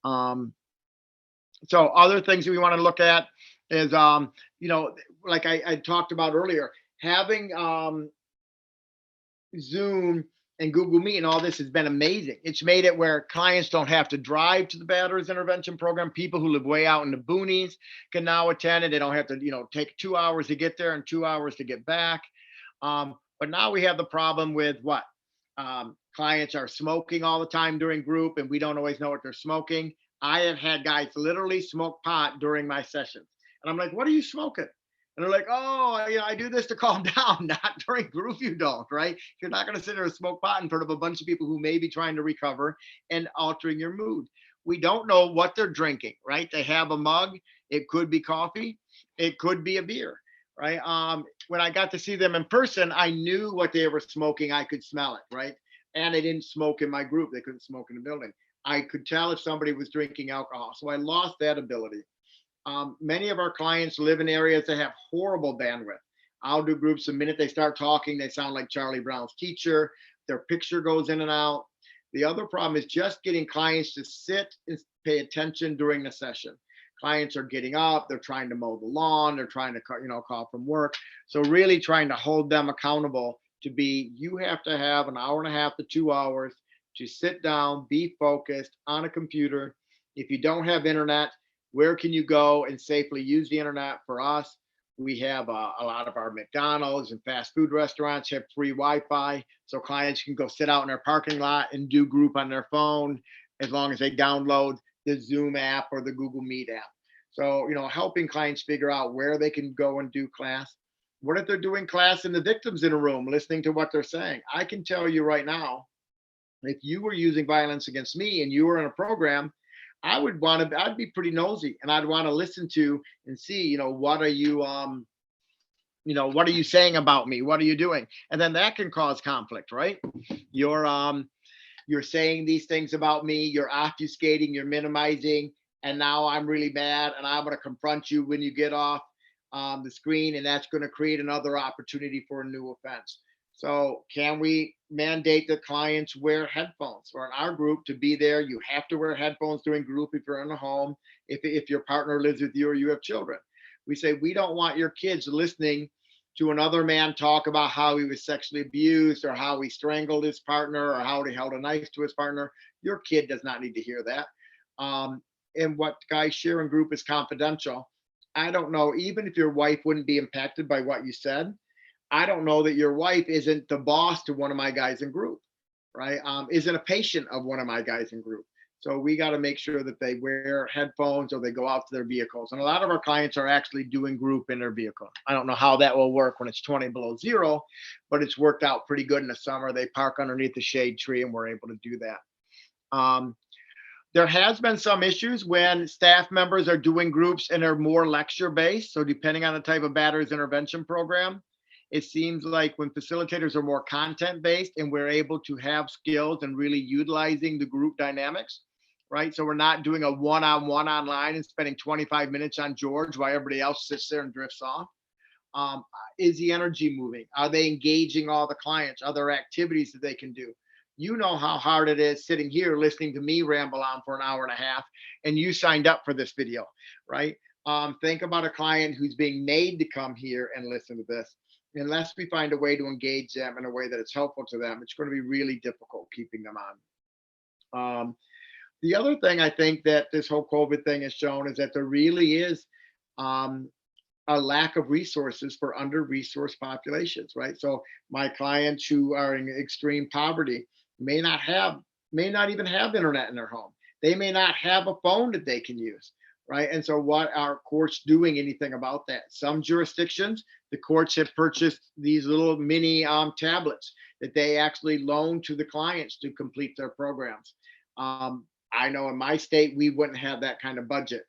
So other things that we want to look at is, like I talked about earlier, having Zoom and Google Meet and all this has been amazing. It's made it where clients don't have to drive to the batterers intervention program. People who live way out in the boonies can now attend, and they don't have to, take 2 hours to get there and 2 hours to get back. But now we have the problem with what? Clients are smoking all the time during group, and we don't always know what they're smoking. I have had guys literally smoke pot during my sessions. And I'm like, what are you smoking? And they're like, oh, I do this to calm down. Not during group, you don't, right? You're not going to sit there and smoke pot in front of a bunch of people who may be trying to recover and altering your mood. We don't know what they're drinking, right? They have a mug. It could be coffee. It could be a beer, right? When I got to see them in person, I knew what they were smoking. I could smell it, right? And they didn't smoke in my group. They couldn't smoke in the building. I could tell if somebody was drinking alcohol. So I lost that ability. Many of our clients live in areas that have horrible bandwidth. I'll do groups the minute they start talking, they sound like Charlie Brown's teacher. Their picture goes in and out. The other problem is just getting clients to sit and pay attention during the session. Clients are getting up, they're trying to mow the lawn, they're trying to call from work. So really trying to hold them accountable to be, you have to have an hour and a half to 2 hours to sit down, be focused on a computer. If you don't have internet, where can you go and safely use the internet? For us, we have a lot of our McDonald's and fast food restaurants have free Wi-Fi. So clients can go sit out in their parking lot and do group on their phone as long as they download the Zoom app or the Google Meet app. So, helping clients figure out where they can go and do class. What if they're doing class and the victim's in a room listening to what they're saying? I can tell you right now, if you were using violence against me and you were in a program, I'd be pretty nosy, and I'd want to listen to and see, what are you, what are you saying about me? What are you doing? And then that can cause conflict, right? You're saying these things about me, you're obfuscating, you're minimizing, and now I'm really mad, and I'm going to confront you when you get off the screen, and that's going to create another opportunity for a new offense. So can we mandate that clients wear headphones? Or in our group, to be there, you have to wear headphones during group if you're in a home, if your partner lives with you or you have children. We say, we don't want your kids listening to another man talk about how he was sexually abused or how he strangled his partner or how he held a knife to his partner. Your kid does not need to hear that. And what guys share in group is confidential. I don't know, even if your wife wouldn't be impacted by what you said, I don't know that your wife isn't the boss to one of my guys in group, right? Isn't a patient of one of my guys in group. So we got to make sure that they wear headphones or they go out to their vehicles. And a lot of our clients are actually doing group in their vehicle. I don't know how that will work when it's 20 below zero, but it's worked out pretty good in the summer. They park underneath the shade tree and we're able to do that. There has been some issues when staff members are doing groups and they're more lecture based. So depending on the type of batterers intervention program, it seems like when facilitators are more content based and we're able to have skills and really utilizing the group dynamics, right? So we're not doing a one-on-one online and spending 25 minutes on George while everybody else sits there and drifts off. Is the energy moving? Are they engaging all the clients? Are there activities that they can do? You know how hard it is sitting here listening to me ramble on for an hour and a half, and you signed up for this video, right? Think about a client who's being made to come here and listen to this. Unless we find a way to engage them in a way that it's helpful to them, it's going to be really difficult keeping them on. The other thing I think that this whole COVID thing has shown is that there really is a lack of resources for under-resourced populations, right? So my clients who are in extreme poverty may not even have internet in their home. They may not have a phone that they can use, right? And so what are courts doing anything about that? Some jurisdictions, the courts have purchased these little mini tablets that they actually loan to the clients to complete their programs. I know in my state, we wouldn't have that kind of budget,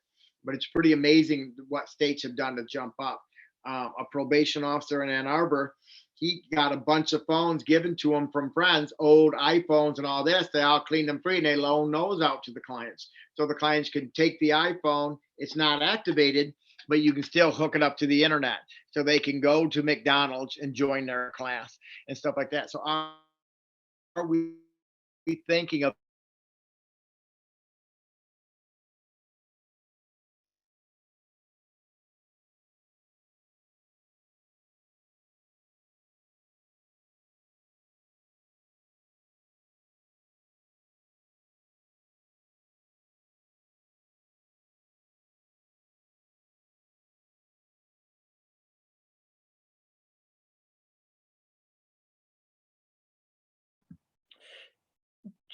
but it's pretty amazing what states have done to jump up. A probation officer in Ann Arbor, he got a bunch of phones given to him from friends, old iPhones and all this. They all cleaned them free and they loan those out to the clients. So the clients can take the iPhone, it's not activated, but you can still hook it up to the internet. So they can go to McDonald's and join their class and stuff like that. So are we thinking of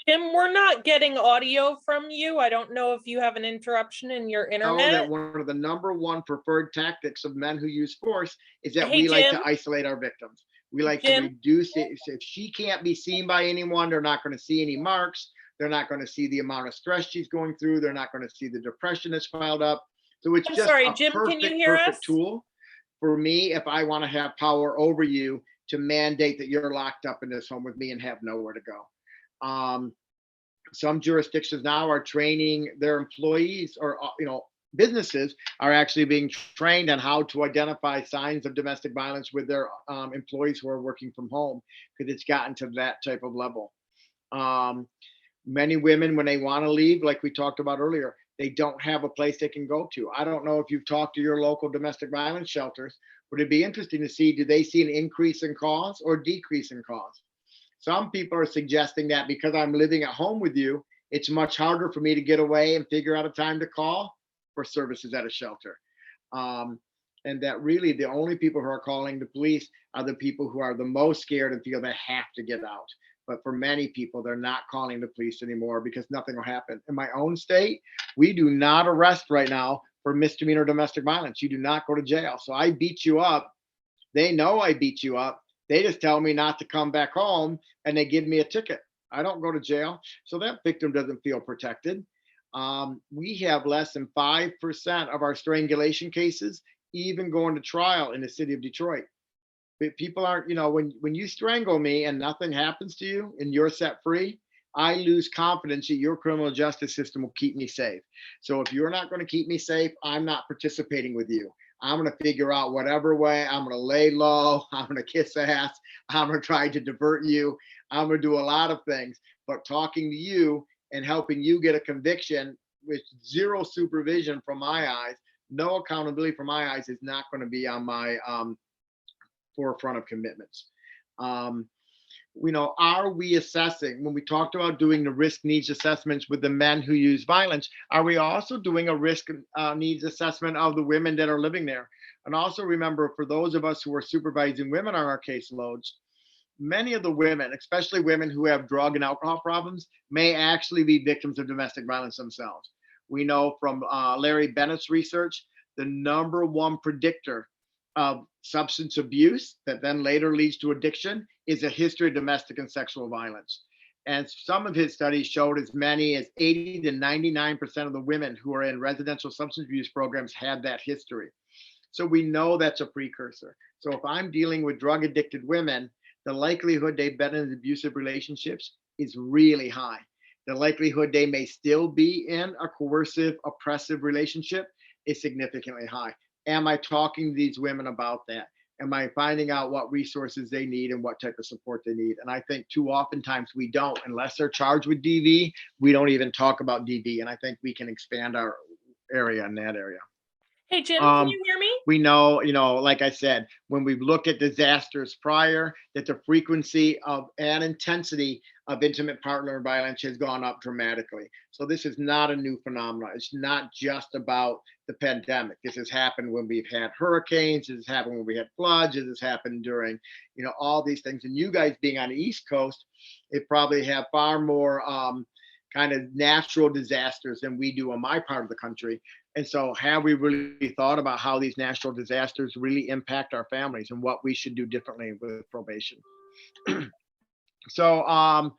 Jim, we're not getting audio from you. I don't know if you have an interruption in your know that internet. one of the number one preferred tactics of men who use force is that Hey, we like Jim. to isolate our victims. We like Jim. to reduce it. If she can't be seen by anyone, they're not going to see any marks. They're not going to see the amount of stress she's going through. They're not going to see the depression that's piled up. So it's I'm just sorry, a Jim, can you perfect, hear us? perfect tool for me if I want to have power over you to mandate that you're locked up in this home with me and have nowhere to go. Some jurisdictions now are training their employees, or businesses are actually being trained on how to identify signs of domestic violence with their employees who are working from home, because it's gotten to that type of level. Many women, when they want to leave, like we talked about earlier, they don't have a place they can go to. I don't know if you've talked to your local domestic violence shelters, but it'd be interesting to see, do they see an increase in calls or decrease in calls? Some people are suggesting that because I'm living at home with you, it's much harder for me to get away and figure out a time to call for services at a shelter. And that really the only people who are calling the police are the people who are the most scared and feel they have to get out. But for many people, they're not calling the police anymore because nothing will happen. In my own state, we do not arrest right now for misdemeanor domestic violence. You do not go to jail. So I beat you up. They know I beat you up. They just tell me not to come back home and they give me a ticket. I don't go to jail. So that victim doesn't feel protected. We have less than 5% of our strangulation cases even going to trial in the city of Detroit. But people aren't, when you strangle me and nothing happens to you and you're set free, I lose confidence that your criminal justice system will keep me safe. So if you're not going to keep me safe, I'm not participating with you. I'm going to figure out whatever way. I'm going to lay low. I'm going to kiss ass. I'm going to try to divert you. I'm going to do a lot of things. But talking to you and helping you get a conviction with zero supervision from my eyes, no accountability from my eyes, is not going to be on my forefront of commitments. Are we assessing, when we talked about doing the risk needs assessments with the men who use violence, are we also doing a risk needs assessment of the women that are living there? And also remember, for those of us who are supervising women on our caseloads, many of the women, especially women who have drug and alcohol problems, may actually be victims of domestic violence themselves. We know from Larry Bennett's research, the number one predictor of substance abuse that then later leads to addiction is a history of domestic and sexual violence. And some of his studies showed as many as 80 to 99% of the women who are in residential substance abuse programs had that history. So we know that's a precursor. So if I'm dealing with drug addicted women, the likelihood they've been in abusive relationships is really high. The likelihood they may still be in a coercive, oppressive relationship is significantly high. Am I talking to these women about that? Am I finding out what resources they need and what type of support they need? And I think too oftentimes we don't, unless they're charged with DV, we don't even talk about DV. And I think we can expand our area in that area. Hey, Jim, can you hear me? We know, like I said, when we look at disasters prior, that the frequency of and intensity of intimate partner violence has gone up dramatically. So this is not a new phenomenon. It's not just about the pandemic. This has happened when we've had hurricanes. This has happened when we had floods. This has happened during, all these things. And you guys being on the East Coast, it probably have far more kind of natural disasters than we do in my part of the country. And so have we really thought about how these natural disasters really impact our families and what we should do differently with probation? So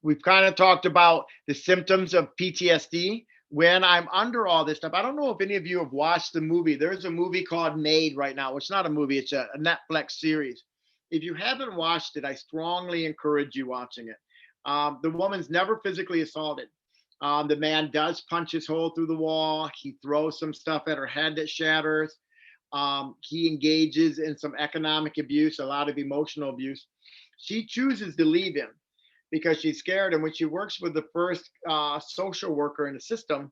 we've kind of talked about the symptoms of PTSD. When I'm under all this stuff, I don't know if any of you have watched the movie. There's a movie called Made right now. It's not a movie, it's a Netflix series. If you haven't watched it, I strongly encourage you watching it. The woman's never physically assaulted. The man does punch his hole through the wall. He throws some stuff at her head that shatters. He engages in some economic abuse, a lot of emotional abuse. She chooses to leave him because she's scared. And when she works with the first social worker in the system,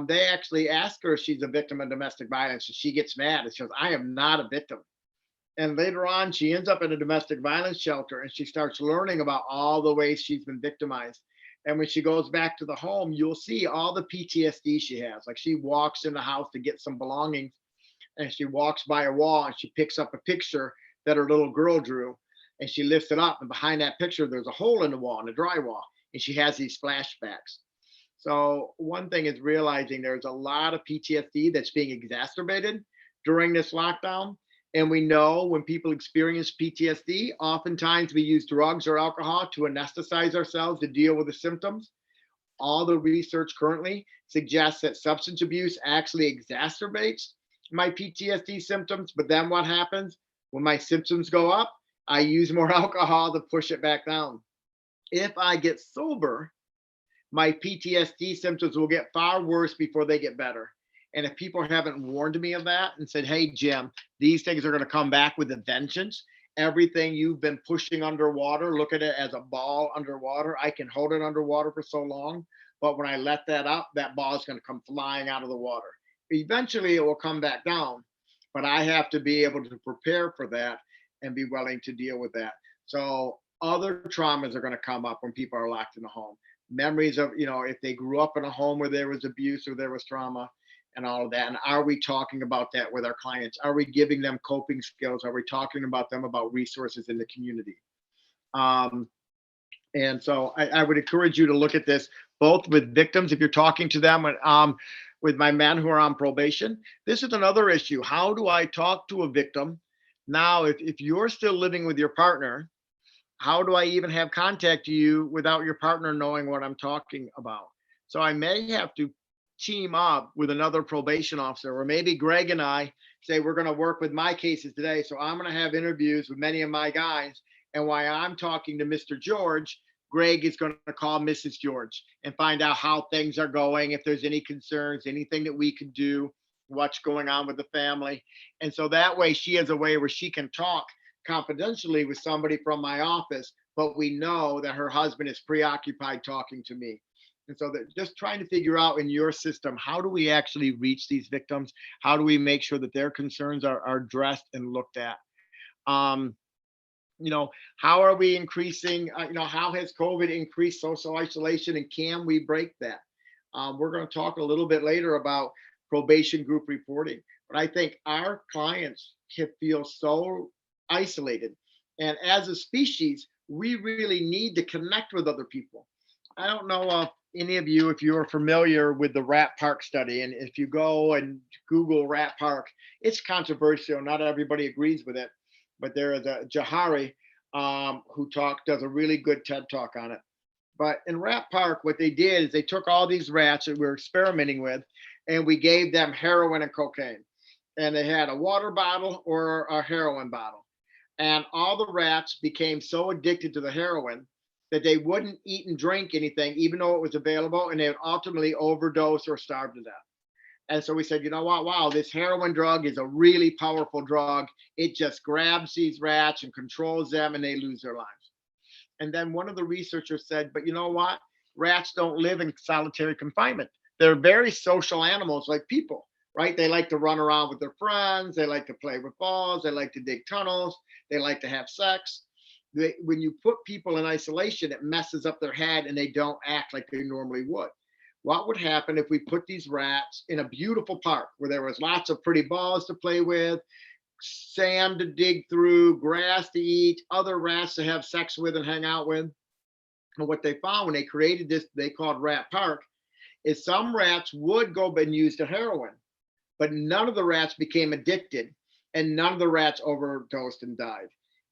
they actually ask her if she's a victim of domestic violence. And she gets mad and she goes, I am not a victim. And later on, she ends up in a domestic violence shelter and she starts learning about all the ways she's been victimized. And when she goes back to the home, you'll see all the PTSD she has. Like she walks in the house to get some belongings and she walks by a wall and she picks up a picture that her little girl drew and she lifts it up. And behind that picture, there's a hole in the wall, in the drywall. And she has these flashbacks. So one thing is realizing there's a lot of PTSD that's being exacerbated during this lockdown. And we know when people experience PTSD, oftentimes we use drugs or alcohol to anesthetize ourselves to deal with the symptoms. All the research currently suggests that substance abuse actually exacerbates my PTSD symptoms. But then what happens when my symptoms go up? I use more alcohol to push it back down. If I get sober, my PTSD symptoms will get far worse before they get better. And if people haven't warned me of that and said, hey, Jim, these things are going to come back with a vengeance. Everything you've been pushing underwater, look at it as a ball underwater. I can hold it underwater for so long. But when I let that up, that ball is going to come flying out of the water. Eventually, it will come back down. But I have to be able to prepare for that and be willing to deal with that. So other traumas are going to come up when people are locked in a home. Memories of, if they grew up in a home where there was abuse or there was trauma, and all of that. And are we talking about that with our clients? Are we giving them coping skills? Are we talking about them about resources in the community? And so I would encourage you to look at this both with victims, if you're talking to them, with my men who are on probation. This is another issue. How do I talk to a victim? Now, if you're still living with your partner, how do I even have contact to you without your partner knowing what I'm talking about? So I may have to team up with another probation officer, or maybe Greg and I say we're going to work with my cases today. So I'm going to have interviews with many of my guys. And while I'm talking to Mr. George, Greg is going to call Mrs. George and find out how things are going, if there's any concerns, anything that we could do, what's going on with the family. And so that way she has a way where she can talk confidentially with somebody from my office, but we know that her husband is preoccupied talking to me. And so that just trying to figure out in your system, how do we actually reach these victims? How do we make sure that their concerns are addressed and looked at? How are we increasing, how has COVID increased social isolation, and can we break that? We're going to talk a little bit later about probation group reporting, but I think our clients can feel so isolated. And as a species, we really need to connect with other people. I don't know any of you, if you're familiar with the Rat Park study, and if you go and Google Rat Park, it's controversial. Not everybody agrees with it, but there is a Jahari who does a really good TED talk on it. But in Rat Park, what they did is they took all these rats that we were experimenting with, and we gave them heroin and cocaine. And they had a water bottle or a heroin bottle. And all the rats became so addicted to the heroin that they wouldn't eat and drink anything, even though it was available, and they would ultimately overdose or starve to death. And so we said, you know what? Wow, this heroin drug is a really powerful drug. It just grabs these rats and controls them, and they lose their lives. And then one of the researchers said, but you know what? Rats don't live in solitary confinement. They're very social animals like people, right? They like to run around with their friends. They like to play with balls. They like to dig tunnels. They like to have sex. When you put people in isolation, it messes up their head and they don't act like they normally would. What would happen if we put these rats in a beautiful park where there was lots of pretty balls to play with, sand to dig through, grass to eat, other rats to have sex with and hang out with? And what they found when they created this, they called Rat Park, is some rats would go and use the heroin, but none of the rats became addicted and none of the rats overdosed and died.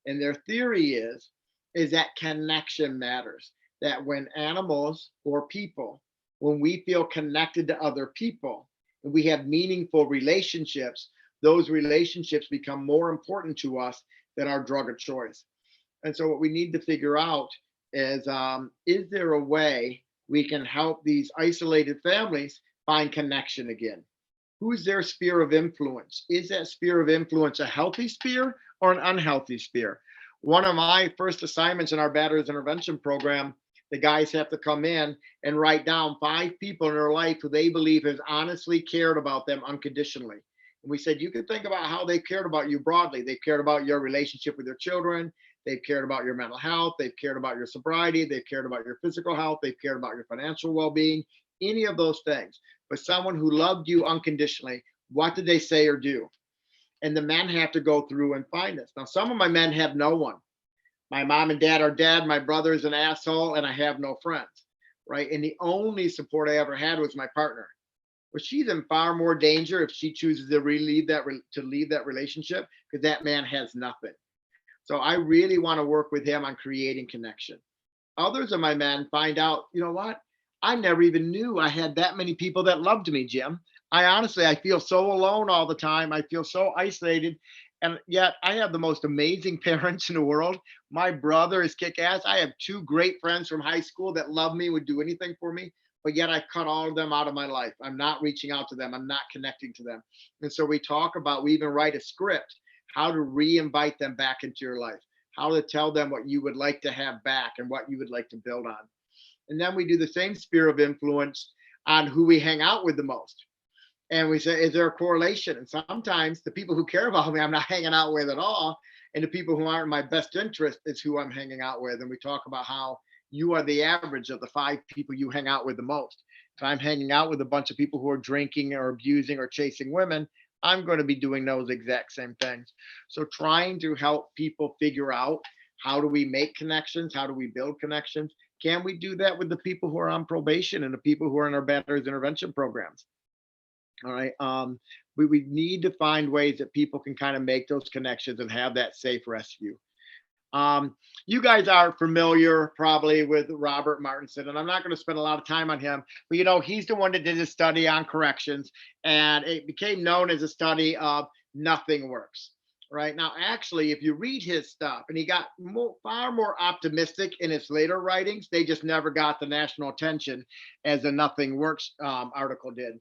And their theory is that connection matters, that when animals or people, when we feel connected to other people and we have meaningful relationships, those relationships become more important to us than our drug of choice. And so what we need to figure out is there a way we can help these isolated families find connection again? Who's their sphere of influence? Is that sphere of influence a healthy sphere or an unhealthy sphere? One of my first assignments in our batterers intervention program, the guys have to come in and write down 5 people in their life who they believe has honestly cared about them unconditionally. And we said, you can think about how they've cared about you broadly. They've cared about your relationship with your children. They've cared about your mental health. They've cared about your sobriety. They've cared about your physical health. They've cared about your financial well-being, any of those things. But someone who loved you unconditionally, what did they say or do? And the men have to go through and find this. Now, some of my men have no one. My mom and dad are dead. My brother's an asshole, and I have no friends, right? And the only support I ever had was my partner. Well, she's in far more danger if she chooses to leave that relationship, because that man has nothing. So I really want to work with him on creating connection. Others of my men find out, you know what? I never even knew I had that many people that loved me, Jim. I feel so alone all the time. I feel so isolated. And yet I have the most amazing parents in the world. My brother is kick-ass. I have 2 great friends from high school that love me, would do anything for me, but yet I cut all of them out of my life. I'm not reaching out to them. I'm not connecting to them. And so we even write a script, how to re-invite them back into your life, how to tell them what you would like to have back and what you would like to build on. And then we do the same sphere of influence on who we hang out with the most. And we say, is there a correlation? And sometimes the people who care about me, I'm not hanging out with at all. And the people who aren't in my best interest is who I'm hanging out with. And we talk about how you are the average of the 5 people you hang out with the most. If I'm hanging out with a bunch of people who are drinking or abusing or chasing women, I'm going to be doing those exact same things. So trying to help people figure out, how do we make connections? How do we build connections? Can we do that with the people who are on probation and the people who are in our batterers intervention programs? All right. We need to find ways that people can kind of make those connections and have that safe rescue. You guys are familiar probably with Robert Martinson, and I'm not going to spend a lot of time on him, but he's the one that did a study on corrections, and it became known as a study of nothing works. Right now, actually, if you read his stuff, and he got far more optimistic in his later writings, they just never got the national attention as the Nothing Works article did.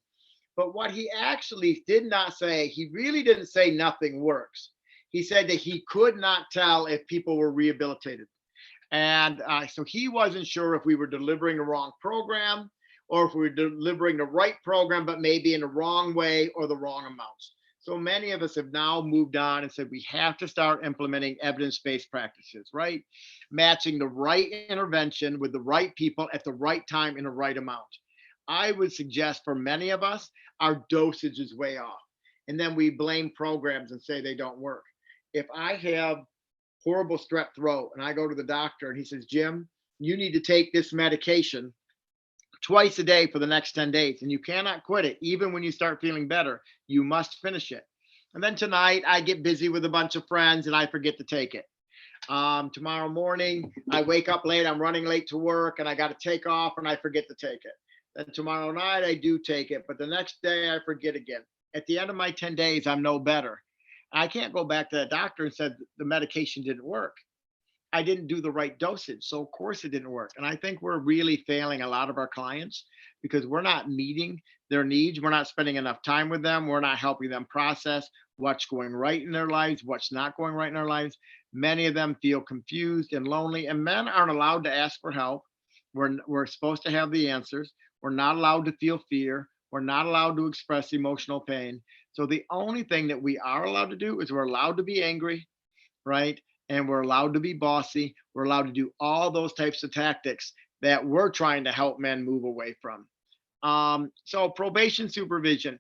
But what he actually did not say, he really didn't say nothing works. He said that he could not tell if people were rehabilitated. And so he wasn't sure if we were delivering the wrong program or if we were delivering the right program, but maybe in the wrong way or the wrong amounts. So many of us have now moved on and said we have to start implementing evidence-based practices, right? Matching the right intervention with the right people at the right time in the right amount. I would suggest for many of us, our dosage is way off. And then we blame programs and say they don't work. If I have horrible strep throat and I go to the doctor and he says, Jim, you need to take this medication twice a day for the next 10 days, and you cannot quit it. Even when you start feeling better, you must finish it. And then tonight I get busy with a bunch of friends and I forget to take it. Tomorrow morning, I wake up late, I'm running late to work and I got to take off and I forget to take it. Then tomorrow night I do take it, but the next day I forget again. At the end of my 10 days, I'm no better. I can't go back to the doctor and said the medication didn't work. I didn't do the right dosage. So of course it didn't work. And I think we're really failing a lot of our clients because we're not meeting their needs. We're not spending enough time with them. We're not helping them process what's going right in their lives, what's not going right in their lives. Many of them feel confused and lonely, and men aren't allowed to ask for help. We're supposed to have the answers. We're not allowed to feel fear. We're not allowed to express emotional pain. So the only thing that we are allowed to do is we're allowed to be angry, right? And we're allowed to be bossy. We're allowed to do all those types of tactics that we're trying to help men move away from. So probation supervision.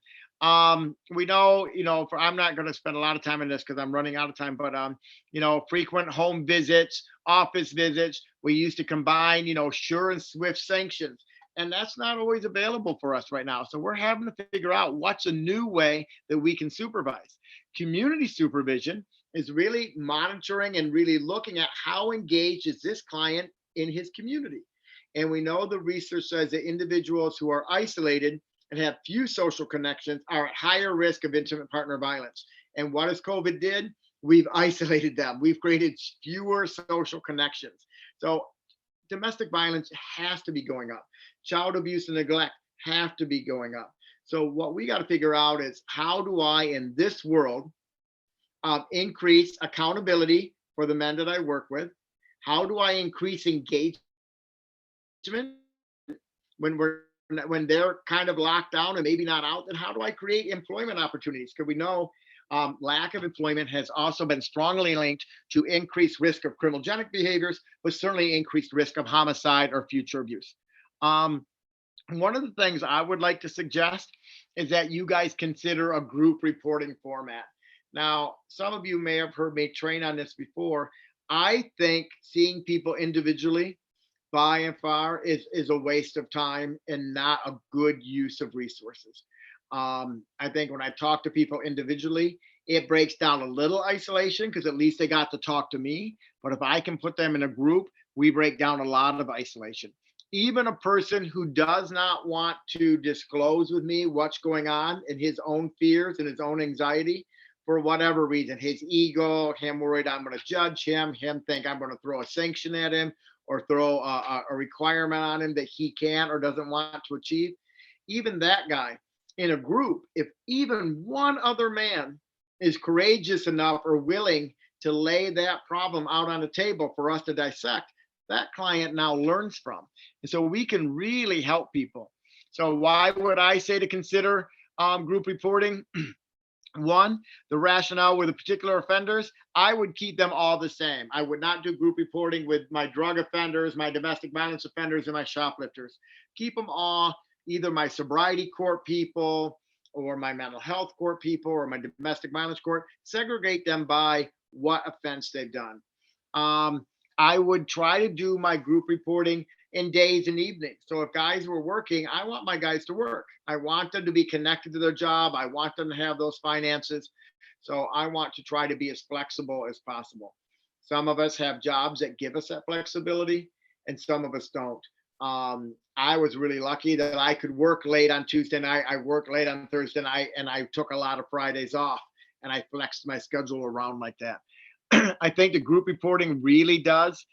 We know, I'm not going to spend a lot of time on this because I'm running out of time, but, frequent home visits, office visits, we used to combine, sure and swift sanctions. And that's not always available for us right now. So we're having to figure out what's a new way that we can supervise. Community supervision is really monitoring and really looking at how engaged is this client in his community. And we know the research says that individuals who are isolated and have few social connections are at higher risk of intimate partner violence. And what has COVID did? We've isolated them. We've created fewer social connections. So domestic violence has to be going up. Child abuse and neglect have to be going up. So what we got to figure out is, how do I, in this world, increase accountability for the men that I work with? How do I increase engagement when they're kind of locked down and maybe not out? And how do I create employment opportunities? Because we know lack of employment has also been strongly linked to increased risk of criminogenic behaviors, but certainly increased risk of homicide or future abuse. One of the things I would like to suggest is that you guys consider a group reporting format. Now, some of you may have heard me train on this before. I think seeing people individually by and far is a waste of time and not a good use of resources. I think when I talk to people individually, it breaks down a little isolation because at least they got to talk to me. But if I can put them in a group, we break down a lot of isolation. Even a person who does not want to disclose with me what's going on in his own fears and his own anxiety, for whatever reason, his ego, him worried I'm going to judge him think I'm going to throw a sanction at him or throw a requirement on him that he can't or doesn't want to achieve. Even that guy in a group, if even one other man is courageous enough or willing to lay that problem out on the table for us to dissect, that client now learns from. And so we can really help people. So why would I say to consider group reporting? One, the rationale with the particular offenders, I would keep them all the same. I would not do group reporting with my drug offenders, my domestic violence offenders, and my shoplifters. Keep them all, either my sobriety court people or my mental health court people or my domestic violence court. Segregate them by what offense they've done. I would try to do my group reporting in days and evenings. So if guys were working, I want my guys to work. I want them to be connected to their job. I want them to have those finances. So I want to try to be as flexible as possible. Some of us have jobs that give us that flexibility and some of us don't. I was really lucky that I could work late on Tuesday night. I worked late on Thursday night and I took a lot of Fridays off and I flexed my schedule around like that. I think the group reporting really does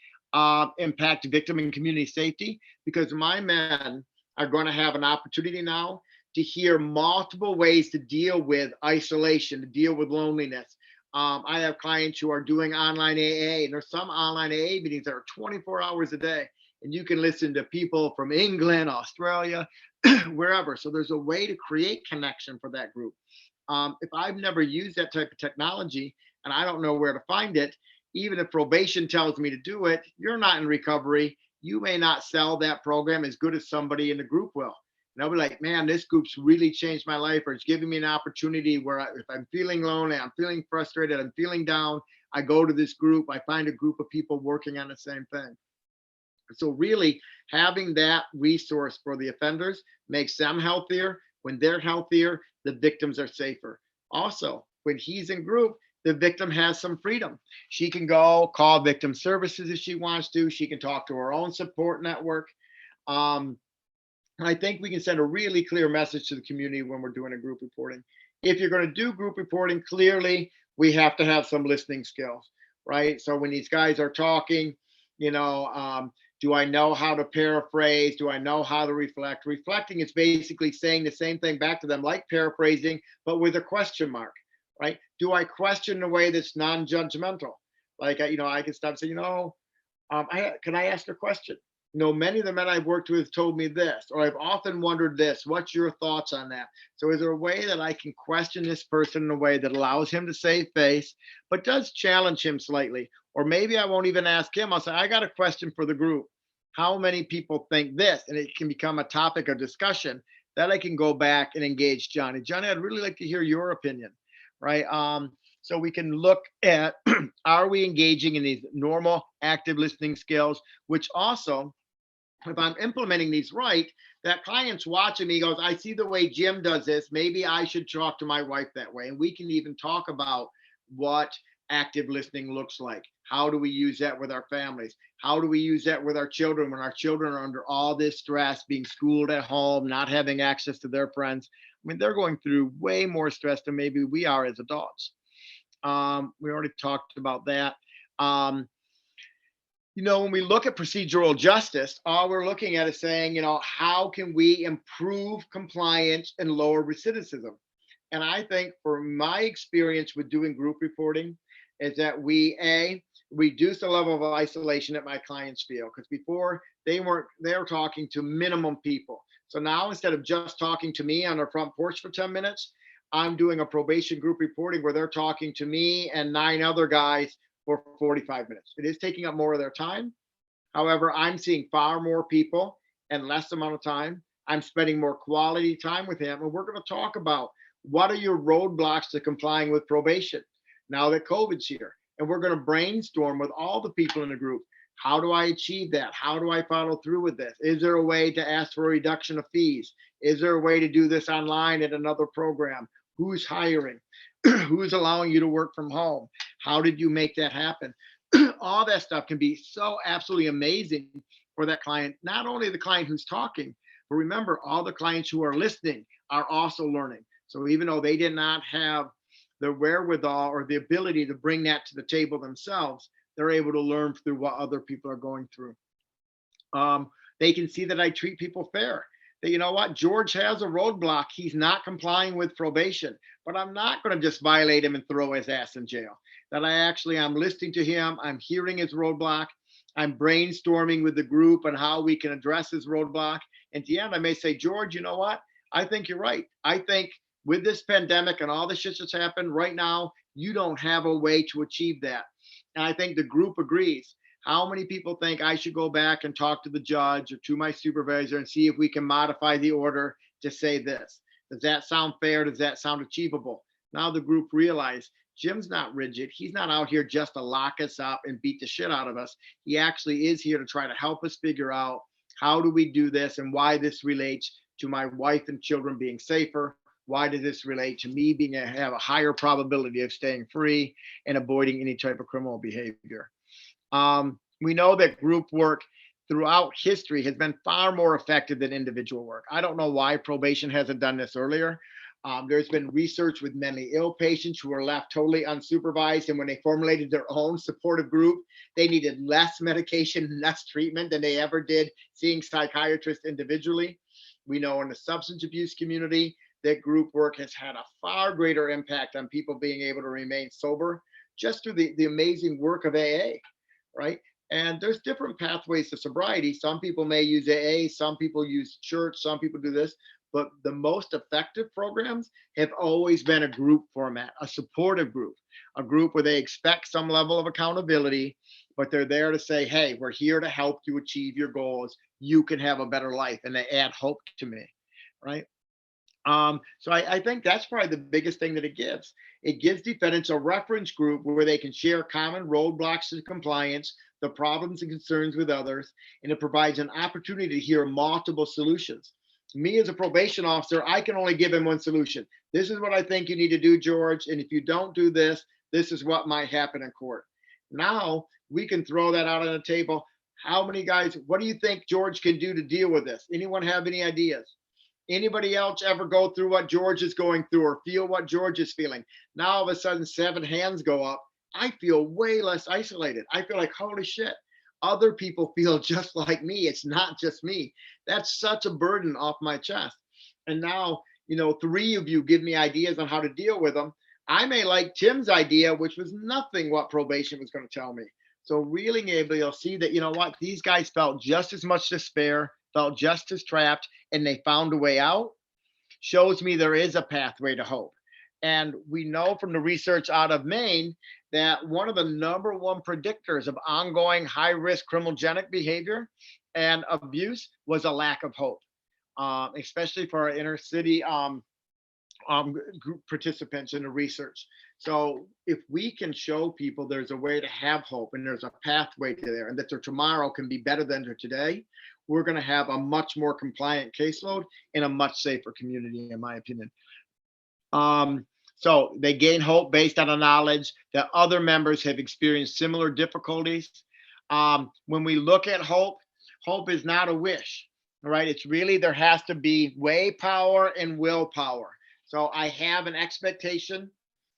impact victim and community safety, because my men are going to have an opportunity now to hear multiple ways to deal with isolation, to deal with loneliness. I have clients who are doing online AA, and there's some online AA meetings that are 24 hours a day, and you can listen to people from England, Australia, wherever. So there's a way to create connection for that group. If I've never used that type of technology and I don't know where to find it, even if probation tells me to do it, you're not in recovery. You may not sell that program as good as somebody in the group will. And I'll be like, man, this group's really changed my life, or it's giving me an opportunity where if I'm feeling lonely, I'm feeling frustrated, I'm feeling down, I go to this group, I find a group of people working on the same thing. So really having that resource for the offenders makes them healthier. When they're healthier, the victims are safer. Also, when he's in group, the victim has some freedom. She can go call victim services if she wants to. She can talk to her own support network. I think we can send a really clear message to the community when we're doing a group reporting. If you're going to do group reporting, clearly we have to have some listening skills, right? So when these guys are talking, do I know how to paraphrase? Do I know how to reflect? Reflecting is basically saying the same thing back to them, like paraphrasing, but with a question mark. Right? Do I question in a way that's non-judgmental? Like, I can stop and say, can I ask a question? Many of the men I've worked with told me this, or I've often wondered this. What's your thoughts on that? So is there a way that I can question this person in a way that allows him to save face, but does challenge him slightly? Or maybe I won't even ask him. I'll say, I got a question for the group. How many people think this? And it can become a topic of discussion. that I can go back and engage Johnny. Johnny, I'd really like to hear your opinion, right? So we can look at, are we engaging in these normal active listening skills, which also, if I'm implementing these right, that client's watching me, goes, I see the way Jim does this. Maybe I should talk to my wife that way. And we can even talk about what active listening looks like. How do we use that with our families? How do we use that with our children when our children are under all this stress, being schooled at home, not having access to their friends? I mean, they're going through way more stress than maybe we are as adults. We already talked about that. When we look at procedural justice, all we're looking at is saying, how can we improve compliance and lower recidivism? And I think from my experience with doing group reporting is that we reduce the level of isolation that my clients feel, because before they were talking to minimum people. So now instead of just talking to me on their front porch for 10 minutes, I'm doing a probation group reporting where they're talking to me and 9 other guys for 45 minutes. It is taking up more of their time. However, I'm seeing far more people in less amount of time. I'm spending more quality time with him. And we're going to talk about what are your roadblocks to complying with probation now that COVID's here. And we're going to brainstorm with all the people in the group. How do I achieve that? How do I follow through with this? Is there a way to ask for a reduction of fees? Is there a way to do this online at another program? Who's hiring? Who's allowing you to work from home? How did you make that happen? All that stuff can be so absolutely amazing for that client. Not only the client who's talking, but remember, all the clients who are listening are also learning. So even though they did not have the wherewithal or the ability to bring that to the table themselves, they're able to learn through what other people are going through. They can see that I treat people fair. That, you know what, George has a roadblock. He's not complying with probation, but I'm not going to just violate him and throw his ass in jail. That I'm listening to him. I'm hearing his roadblock. I'm brainstorming with the group on how we can address his roadblock. And at the end, I may say, George, you know what? I think you're right. I think with this pandemic and all the shit that's happened right now, you don't have a way to achieve that. And I think the group agrees. How many people think I should go back and talk to the judge or to my supervisor and see if we can modify the order to say this? Does that sound fair? Does that sound achievable? Now the group realize Jim's not rigid. He's not out here just to lock us up and beat the shit out of us. He actually is here to try to help us figure out how do we do this and why this relates to my wife and children being safer. Why does this relate to me have a higher probability of staying free and avoiding any type of criminal behavior? We know that group work throughout history has been far more effective than individual work. I don't know why probation hasn't done this earlier. There's been research with mentally ill patients who were left totally unsupervised. And when they formulated their own supportive group, they needed less medication, less treatment than they ever did seeing psychiatrists individually. We know in the substance abuse community that group work has had a far greater impact on people being able to remain sober just through the amazing work of AA, right? And there's different pathways to sobriety. Some people may use AA, some people use church, some people do this, but the most effective programs have always been a group format, a supportive group, a group where they expect some level of accountability, but they're there to say, hey, we're here to help you achieve your goals. You can have a better life. And they add hope to me, right? So I think that's probably the biggest thing that it gives. It gives defendants a reference group where they can share common roadblocks to compliance, the problems and concerns with others, and it provides an opportunity to hear multiple solutions. Me as a probation officer, I can only give him one solution. This is what I think you need to do, George. And if you don't do this, this is what might happen in court. Now we can throw that out on the table. How many guys, what do you think George can do to deal with this? Anyone have any ideas? Anybody else ever go through what George is going through or feel what George is feeling? Now all of a sudden 7 hands go up. I feel way less isolated. I feel like, holy shit, other people feel just like me. It's not just me. That's such a burden off my chest. And now, 3 of you give me ideas on how to deal with them. I may like Tim's idea, which was nothing what probation was going to tell me. So really able, you'll see that, what, these guys felt just as much despair, felt just as trapped, and they found a way out. Shows me there is a pathway to hope. And we know from the research out of Maine that one of the number 1 predictors of ongoing high-risk criminogenic behavior and abuse was a lack of hope. especially for our inner city group participants in the research. So if we can show people there's a way to have hope and there's a pathway to there and that their tomorrow can be better than their today, we're going to have a much more compliant caseload and a much safer community, in my opinion. So they gain hope based on the knowledge that other members have experienced similar difficulties. When we look at hope, hope is not a wish, right? It's really, there has to be way power and willpower. So I have an expectation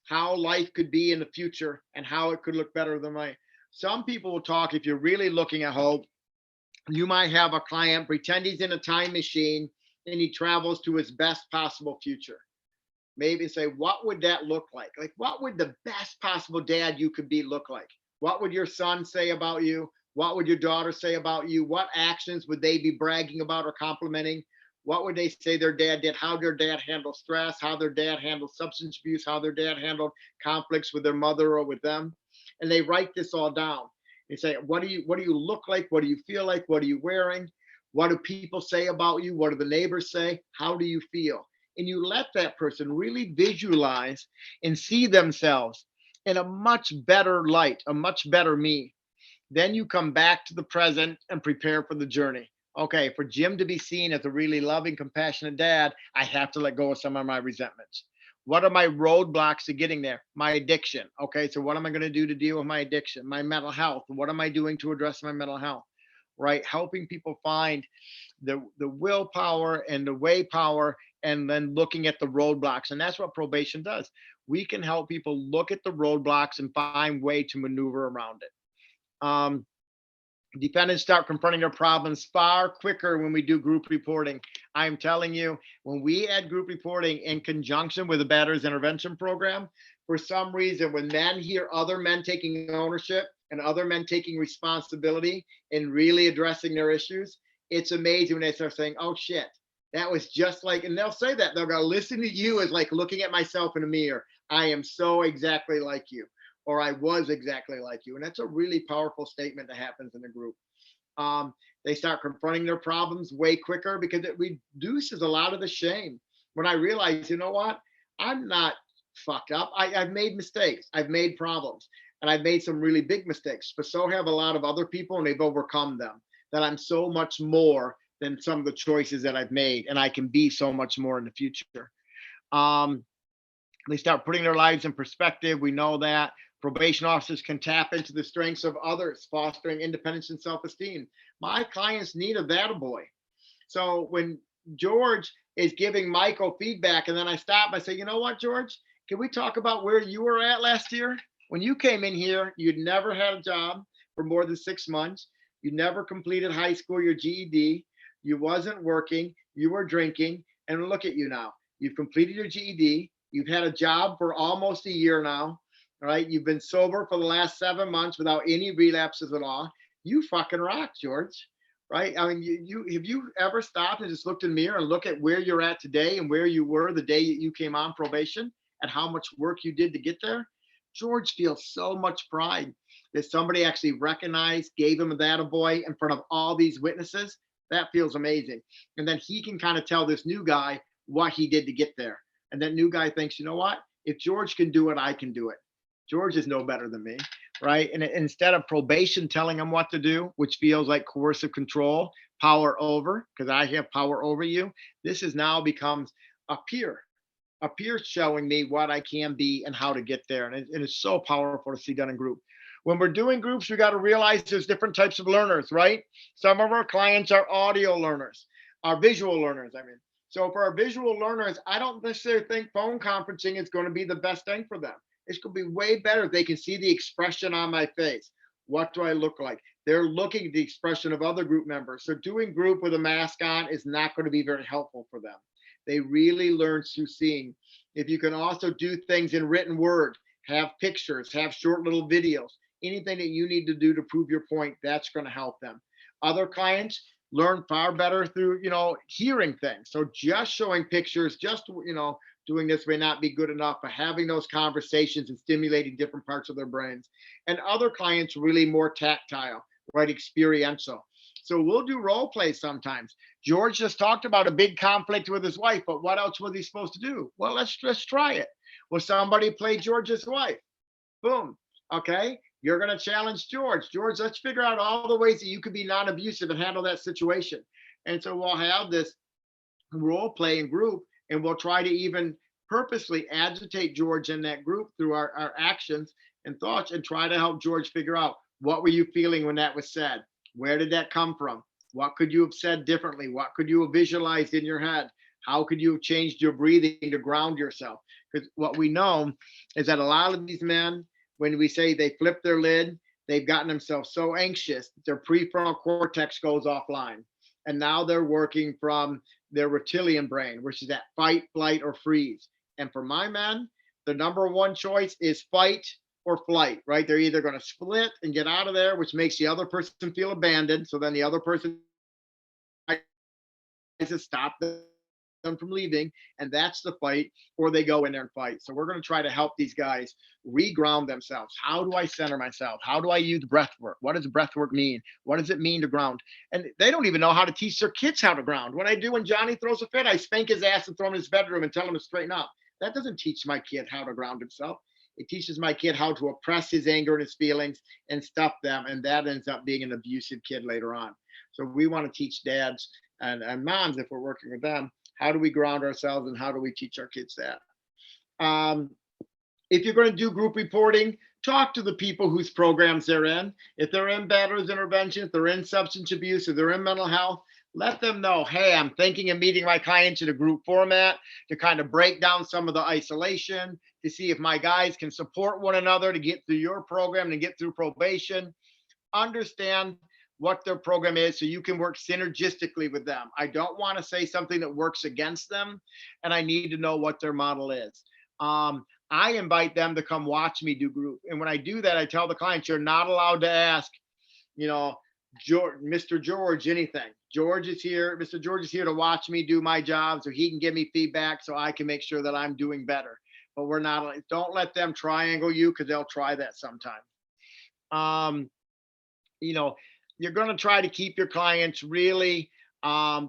how life could be in the future and how it could look better than mine. Some people will talk, if you're really looking at hope, you might have a client pretend he's in a time machine and he travels to his best possible future. Maybe say, what would that look like? Like, what would the best possible dad you could be look like? What would your son say about you? What would your daughter say about you? What actions would they be bragging about or complimenting? What would they say their dad did? How their dad handled stress, how their dad handled substance abuse, how their dad handled conflicts with their mother or with them. And they write this all down. They say, what do you look like? What do you feel like? What are you wearing? What do people say about you? What do the neighbors say? How do you feel? And you let that person really visualize and see themselves in a much better light, a much better me. Then you come back to the present and prepare for the journey. Okay, for Jim to be seen as a really loving, compassionate dad, I have to let go of some of my resentments. What are my roadblocks to getting there? My addiction. Okay, so what am I going to do to deal with my addiction? My mental health. What am I doing to address my mental health? Right? Helping people find the willpower and the way power, and then looking at the roadblocks. And that's what probation does. We can help people look at the roadblocks and find way to maneuver around it. Defendants start confronting their problems far quicker when we do group reporting. I'm telling you, when we add group reporting in conjunction with the batter's intervention program, for some reason, when men hear other men taking ownership and other men taking responsibility and really addressing their issues, it's amazing when they start saying, oh shit, that was just like, and they'll say that, they'll go, listen to you as like looking at myself in a mirror. I am so exactly like you. Or I was exactly like you. And that's a really powerful statement that happens in a group. They start confronting their problems way quicker because it reduces a lot of the shame. When I realize, you know what, I'm not fucked up. I've made mistakes. I've made problems. And I've made some really big mistakes, but so have a lot of other people, and they've overcome them. That I'm so much more than some of the choices that I've made, and I can be so much more in the future. They start putting their lives in perspective. We know that. Probation officers can tap into the strengths of others, fostering independence and self-esteem. My clients need a that boy. So when George is giving Michael feedback, and then I stop, I say, you know what, George, can we talk about where you were at last year? When you came in here, you'd never had a job for more than 6 months. You never completed high school, your GED. You wasn't working. You were drinking. And look at you now. You've completed your GED. You've had a job for almost a year now. All right. You've been sober for the last 7 months without any relapses at all. You fucking rock, George. Right. I mean, have you ever stopped and just looked in the mirror and look at where you're at today and where you were the day you came on probation and how much work you did to get there? George feels so much pride that somebody actually recognized, gave him that a boy in front of all these witnesses. That feels amazing. And then he can kind of tell this new guy what he did to get there. And that new guy thinks, you know what? If George can do it, I can do it. George is no better than me, right? And instead of probation telling him what to do, which feels like coercive control, power over, because I have power over you, this is now becomes a peer showing me what I can be and how to get there. And it is so powerful to see done in group. When we're doing groups, we got to realize there's different types of learners, right? Some of our clients are audio learners, are visual learners, I mean. So for our visual learners, I don't necessarily think phone conferencing is going to be the best thing for them. It's going to be way better if they can see the expression on my face. What do I look like? They're looking at the expression of other group members. So doing group with a mask on is not going to be very helpful for them. They really learn through seeing. If you can also do things in written word, have pictures, have short little videos, anything that you need to do to prove your point, that's going to help them. Other clients learn far better through, hearing things. So just showing pictures, just, doing this may not be good enough, but having those conversations and stimulating different parts of their brains. And other clients really more tactile, right? Experiential. So we'll do role play sometimes. George just talked about a big conflict with his wife, but what else was he supposed to do? Well, let's try it. Well, somebody play George's wife. Boom. Okay. You're going to challenge George. George, let's figure out all the ways that you could be non-abusive and handle that situation. And so we'll have this role playing group, and we'll try to even purposely agitate George in that group through our actions and thoughts, and try to help George figure out, what were you feeling when that was said? Where did that come from? What could you have said differently? What could you have visualized in your head? How could you have changed your breathing to ground yourself? Because what we know is that a lot of these men, when we say they flip their lid, they've gotten themselves so anxious that their prefrontal cortex goes offline. And now they're working from their reptilian brain, which is that fight, flight, or freeze. And for my men, the number one choice is fight or flight, right? They're either going to split and get out of there, which makes the other person feel abandoned. So then the other person tries to stop them from leaving, and that's the fight, or they go in there and fight. So we're going to try to help these guys reground themselves. How do I center myself? How do I use breath work? What does breath work mean? What does it mean to ground? And they don't even know how to teach their kids how to ground. What I do when Johnny throws a fit, I spank his ass and throw him in his bedroom and tell him to straighten up. That doesn't teach my kid how to ground himself. It teaches my kid how to oppress his anger and his feelings and stuff them, and that ends up being an abusive kid later on. So we want to teach dads and moms, if we're working with them, how do we ground ourselves, and how do we teach our kids that? If you're going to do group reporting, talk to the people whose programs they're in. If they're in batterers intervention, if they're in substance abuse, if they're in mental health, let them know, hey, I'm thinking of meeting my clients in a group format to kind of break down some of the isolation, to see if my guys can support one another to get through your program and get through probation. Understand what their program is so you can work synergistically with them. I don't want to say something that works against them, and I need to know what their model is. I invite them to come watch me do group. And when I do that, I tell the clients, you're not allowed to ask, Mr. George, anything. George is here. Mr. George is here to watch me do my job so he can give me feedback so I can make sure that I'm doing better. But don't let them triangle you, because they'll try that sometime. You're going to try to keep your clients really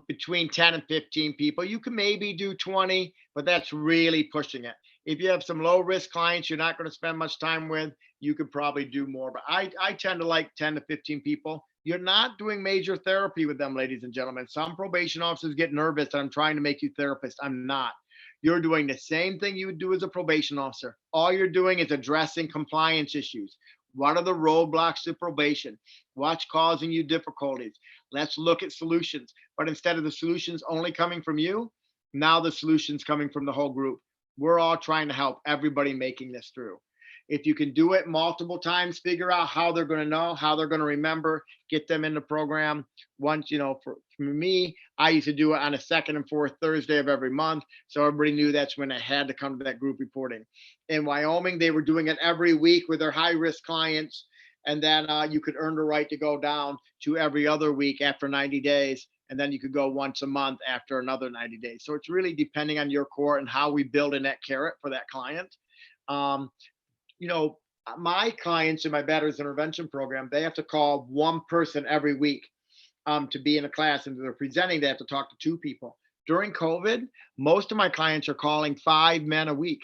between 10 and 15 people. You can maybe do 20, but that's really pushing it. If you have some low risk clients you're not going to spend much time with, you could probably do more. But I tend to like 10 to 15 people. You're not doing major therapy with them, ladies and gentlemen. Some probation officers get nervous that I'm trying to make you therapist. I'm not. You're doing the same thing you would do as a probation officer. All you're doing is addressing compliance issues. What are the roadblocks to probation? What's causing you difficulties? Let's look at solutions. But instead of the solutions only coming from you, now the solutions coming from the whole group. We're all trying to help everybody making this through. If you can do it multiple times, figure out how they're going to know, how they're going to remember, get them in the program. Once, for me, I used to do it on a second and fourth Thursday of every month. So everybody knew that's when I had to come to that group reporting. In Wyoming, they were doing it every week with their high risk clients. And then you could earn the right to go down to every other week after 90 days. And then you could go once a month after another 90 days. So it's really depending on your court and how we build in that carrot for that client. My clients in my batterers intervention program, they have to call one person every week to be in a class, and they're presenting, they have to talk to two people. During COVID, most of my clients are calling 5 men a week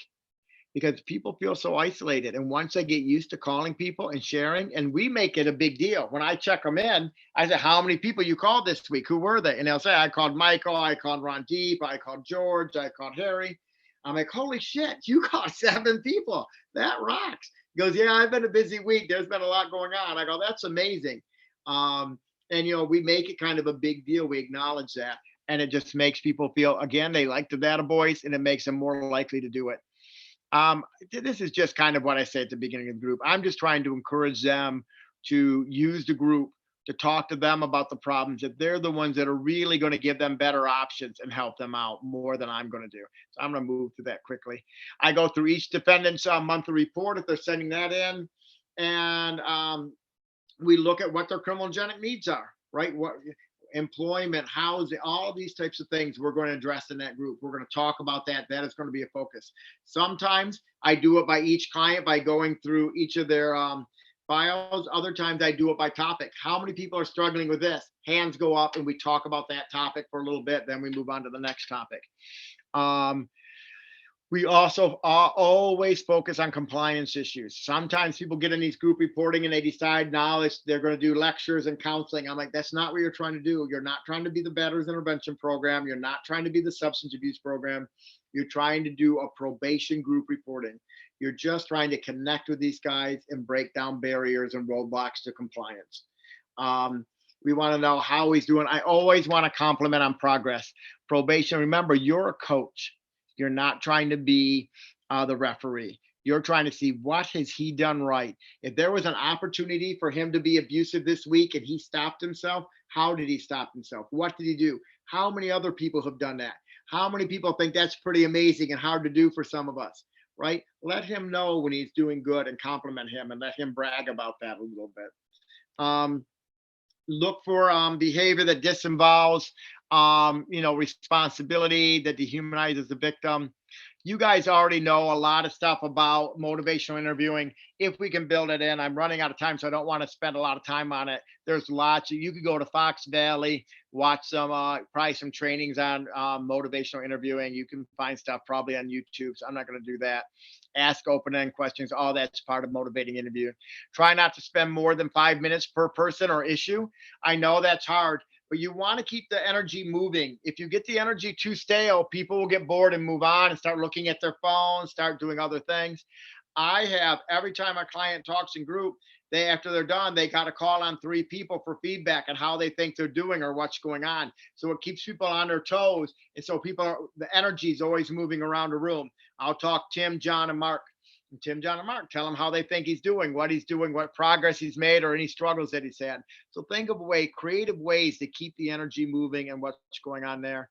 because people feel so isolated. And once they get used to calling people and sharing, and we make it a big deal. When I check them in, I say, how many people you called this week? Who were they? And they'll say, I called Michael, I called Ron Deep, I called George, I called Harry. I'm like, holy shit, you called 7 people. That rocks. He goes, yeah, I've been a busy week. There's been a lot going on. I go, that's amazing. We make it kind of a big deal. We acknowledge that. And it just makes people feel, again, they like the data voice, and it makes them more likely to do it. This is just kind of what I said at the beginning of the group. I'm just trying to encourage them to use the group to talk to them about the problems, that they're the ones that are really going to give them better options and help them out more than I'm going to do. So I'm going to move through that quickly. I go through each defendant's monthly report if they're sending that in, and we look at what their criminogenic needs are, right? What employment, housing, all these types of things we're going to address in that group. We're going to talk about that. That is going to be a focus. Sometimes I do it by each client by going through each of their files. Other times I do it by topic. How many people are struggling with this? Hands go up and we talk about that topic for a little bit. Then we move on to the next topic. We also always focus on compliance issues. Sometimes people get in these group reporting and they decide now they're going to do lectures and counseling. I'm like, that's not what you're trying to do. You're not trying to be the batterers intervention program. You're not trying to be the substance abuse program. You're trying to do a probation group reporting. You're just trying to connect with these guys and break down barriers and roadblocks to compliance. We want to know how he's doing. I always want to compliment on progress. Probation, remember, you're a coach. You're not trying to be the referee. You're trying to see what has he done right. If there was an opportunity for him to be abusive this week and he stopped himself, how did he stop himself? What did he do? How many other people have done that? How many people think that's pretty amazing and hard to do for some of us, right? Let him know when he's doing good and compliment him and let him brag about that a little bit. Look for behavior that disinvolves responsibility, that dehumanizes the victim. You guys already know a lot of stuff about motivational interviewing. If we can build it in, I'm running out of time, so I don't want to spend a lot of time on it. There's lots. You could go to Fox Valley, watch probably some trainings on motivational interviewing. You can find stuff probably on YouTube, so I'm not going to do that. Ask open-ended questions. All that's part of motivating interview. Try not to spend more than 5 minutes per person or issue. I know that's hard, but you want to keep the energy moving. If you get the energy too stale, people will get bored and move on and start looking at their phones, start doing other things. I have, every time a client talks in group, after they're done, they got to call on 3 people for feedback on how they think they're doing or what's going on. So it keeps people on their toes. And so the energy is always moving around the room. I'll talk Tim, John, and Mark. And Tim, John, and Mark, tell him how they think he's doing, what progress he's made, or any struggles that he's had. So think of creative ways to keep the energy moving and what's going on there.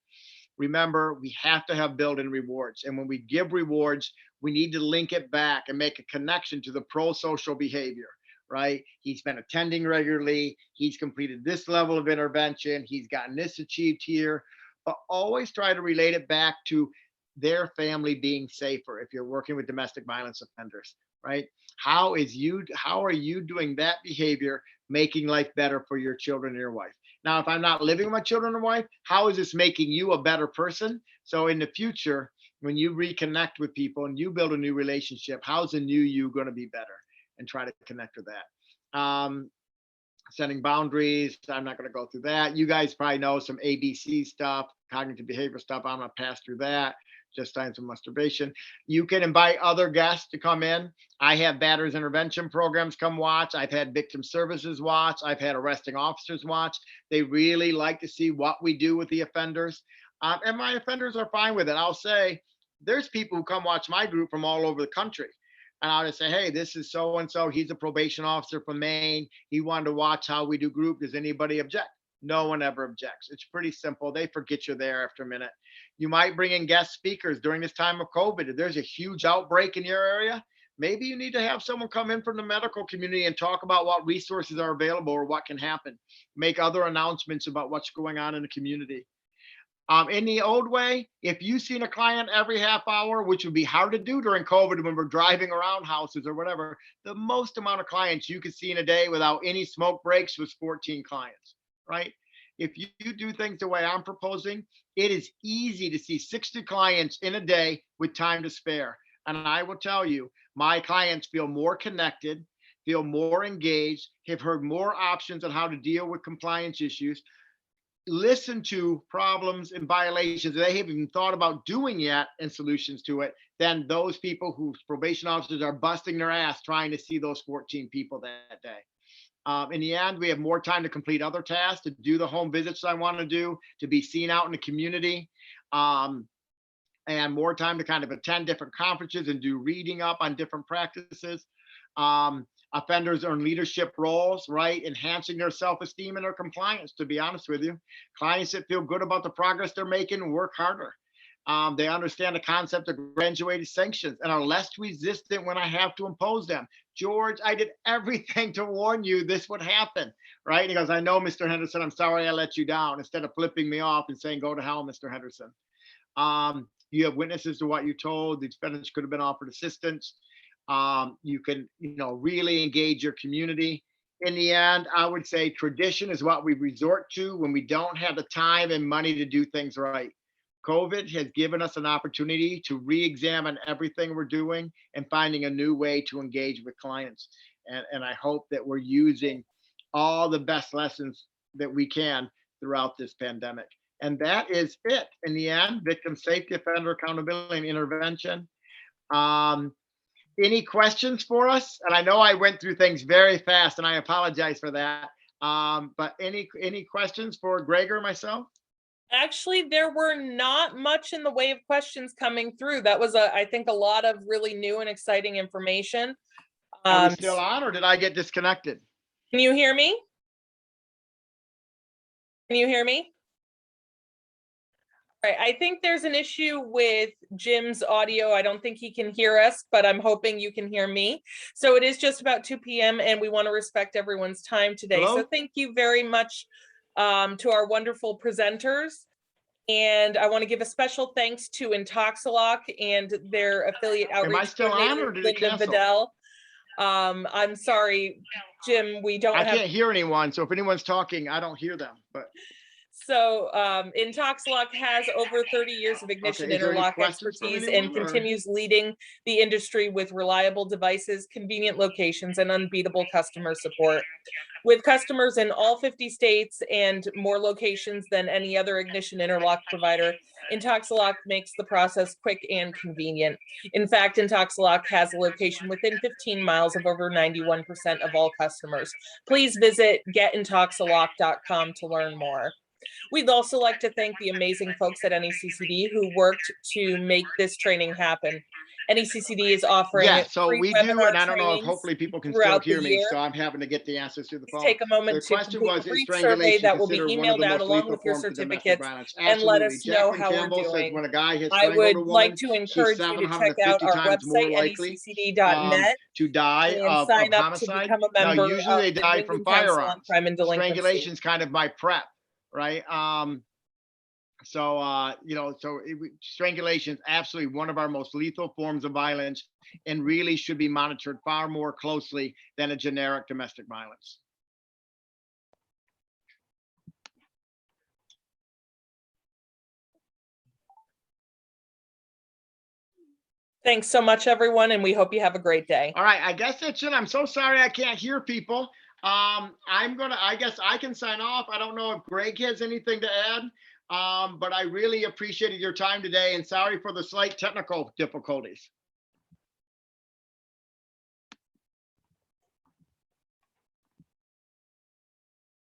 Remember, we have to have built-in rewards. And when we give rewards, we need to link it back and make a connection to the pro-social behavior, right? He's been attending regularly. He's completed this level of intervention. He's gotten this achieved here. But always try to relate it back to their family being safer if you're working with domestic violence offenders, right? How are you doing that behavior, making life better for your children and your wife? Now, if I'm not living with my children and wife, how is this making you a better person? So in the future, when you reconnect with people and you build a new relationship, how's the new you going to be better? And try to connect with that. Setting boundaries. I'm not going to go through that. You guys probably know some ABC stuff, cognitive behavior stuff. I'm going to pass through that. Just signs of masturbation. You can invite other guests to come in. I have batterers intervention programs come watch. I've had victim services watch. I've had arresting officers watch. They really like to see what we do with the offenders. And my offenders are fine with it. I'll say there's people who come watch my group from all over the country. And I'll just say, hey, this is so-and-so. He's a probation officer from Maine. He wanted to watch how we do group. Does anybody object? No one ever objects. It's pretty simple. They forget you're there after a minute. You might bring in guest speakers during this time of COVID. If there's a huge outbreak in your area, maybe you need to have someone come in from the medical community and talk about what resources are available or what can happen. Make other announcements about what's going on in the community. In the old way, if you've seen a client every half hour, which would be hard to do during COVID when we're driving around houses or whatever, the most amount of clients you could see in a day without any smoke breaks was 14 clients, right? If you do things the way I'm proposing, it is easy to see 60 clients in a day with time to spare. And I will tell you, my clients feel more connected, feel more engaged, have heard more options on how to deal with compliance issues, listen to problems and violations they haven't even thought about doing yet and solutions to it, than those people whose probation officers are busting their ass trying to see those 14 people that day. In the end, we have more time to complete other tasks, to do the home visits I want to do, to be seen out in the community, and more time to kind of attend different conferences and do reading up on different practices. Offenders earn leadership roles, right? Enhancing their self-esteem and their compliance, to be honest with you. Clients that feel good about the progress they're making work harder. They understand the concept of graduated sanctions and are less resistant when I have to impose them. George, I did everything to warn you this would happen, right? And he goes, I know, Mr. Henderson, I'm sorry I let you down, instead of flipping me off and saying, go to hell, Mr. Henderson. You have witnesses to what you told. The defendants could have been offered assistance. You can, really engage your community. In the end, I would say tradition is what we resort to when we don't have the time and money to do things right. COVID has given us an opportunity to re-examine everything we're doing and finding a new way to engage with clients. And I hope that we're using all the best lessons that we can throughout this pandemic. And that is it. In the end, victim safety, offender accountability, and intervention. Any questions for us? And I know I went through things very fast, and I apologize for that. But any questions for Greg or myself? Actually, there were not much in the way of questions coming through. That was, I think, a lot of really new and exciting information. Are we still on, or did I get disconnected? Can you hear me? Can you hear me? All right, I think there's an issue with Jim's audio. I don't think he can hear us, but I'm hoping you can hear me. So it is just about 2 p.m. and we want to respect everyone's time today. Hello? So thank you very much to our wonderful presenters. And I want to give a special thanks to Intoxilock and their affiliate outreach. Am I still on, or did it Linda cancel? Vidal. I'm sorry, Jim, we don't I have. can't hear anyone, so if anyone's talking, I don't hear them. But So Intoxilock has over 30 years of ignition Okay, is there any interlock questions from expertise and anyone, or- continues leading the industry with reliable devices, convenient locations, and unbeatable customer support. With customers in all 50 states and more locations than any other ignition interlock provider, Intoxilock makes the process quick and convenient. In fact, Intoxilock has a location within 15 miles of over 91% of all customers. Please visit getintoxilock.com to learn more. We'd also like to thank the amazing folks at NECCD who worked to make this training happen. NECCD is offering Yeah, so free we do, webinar and I don't know if trainings hopefully people can still throughout the hear me, year. so I'm having to get the answers through the phone. Take a moment The to question complete was, a is brief survey strangulation that will be considered one of emailed the out most along lethal with your forms of domestic certificates violence? and let Absolutely. us know Jacqueline how we're Campbell says doing. when a guy has I strangled a would like woman, to she's encourage you to check 750 out our times more website, likely neccd.net, to die and of sign up to homicide. become a Now, member usually of they the New die from England Council on firearms. Crime and Delinquency. Strangulation is kind of my prep, right? Strangulation is absolutely one of our most lethal forms of violence and really should be monitored far more closely than a generic domestic violence. Thanks so much, everyone, and we hope you have a great day. All right, I guess that's it. I'm so sorry I can't hear people. I guess I can sign off. I don't know if Greg has anything to add, but I really appreciated your time today and sorry for the slight technical difficulties.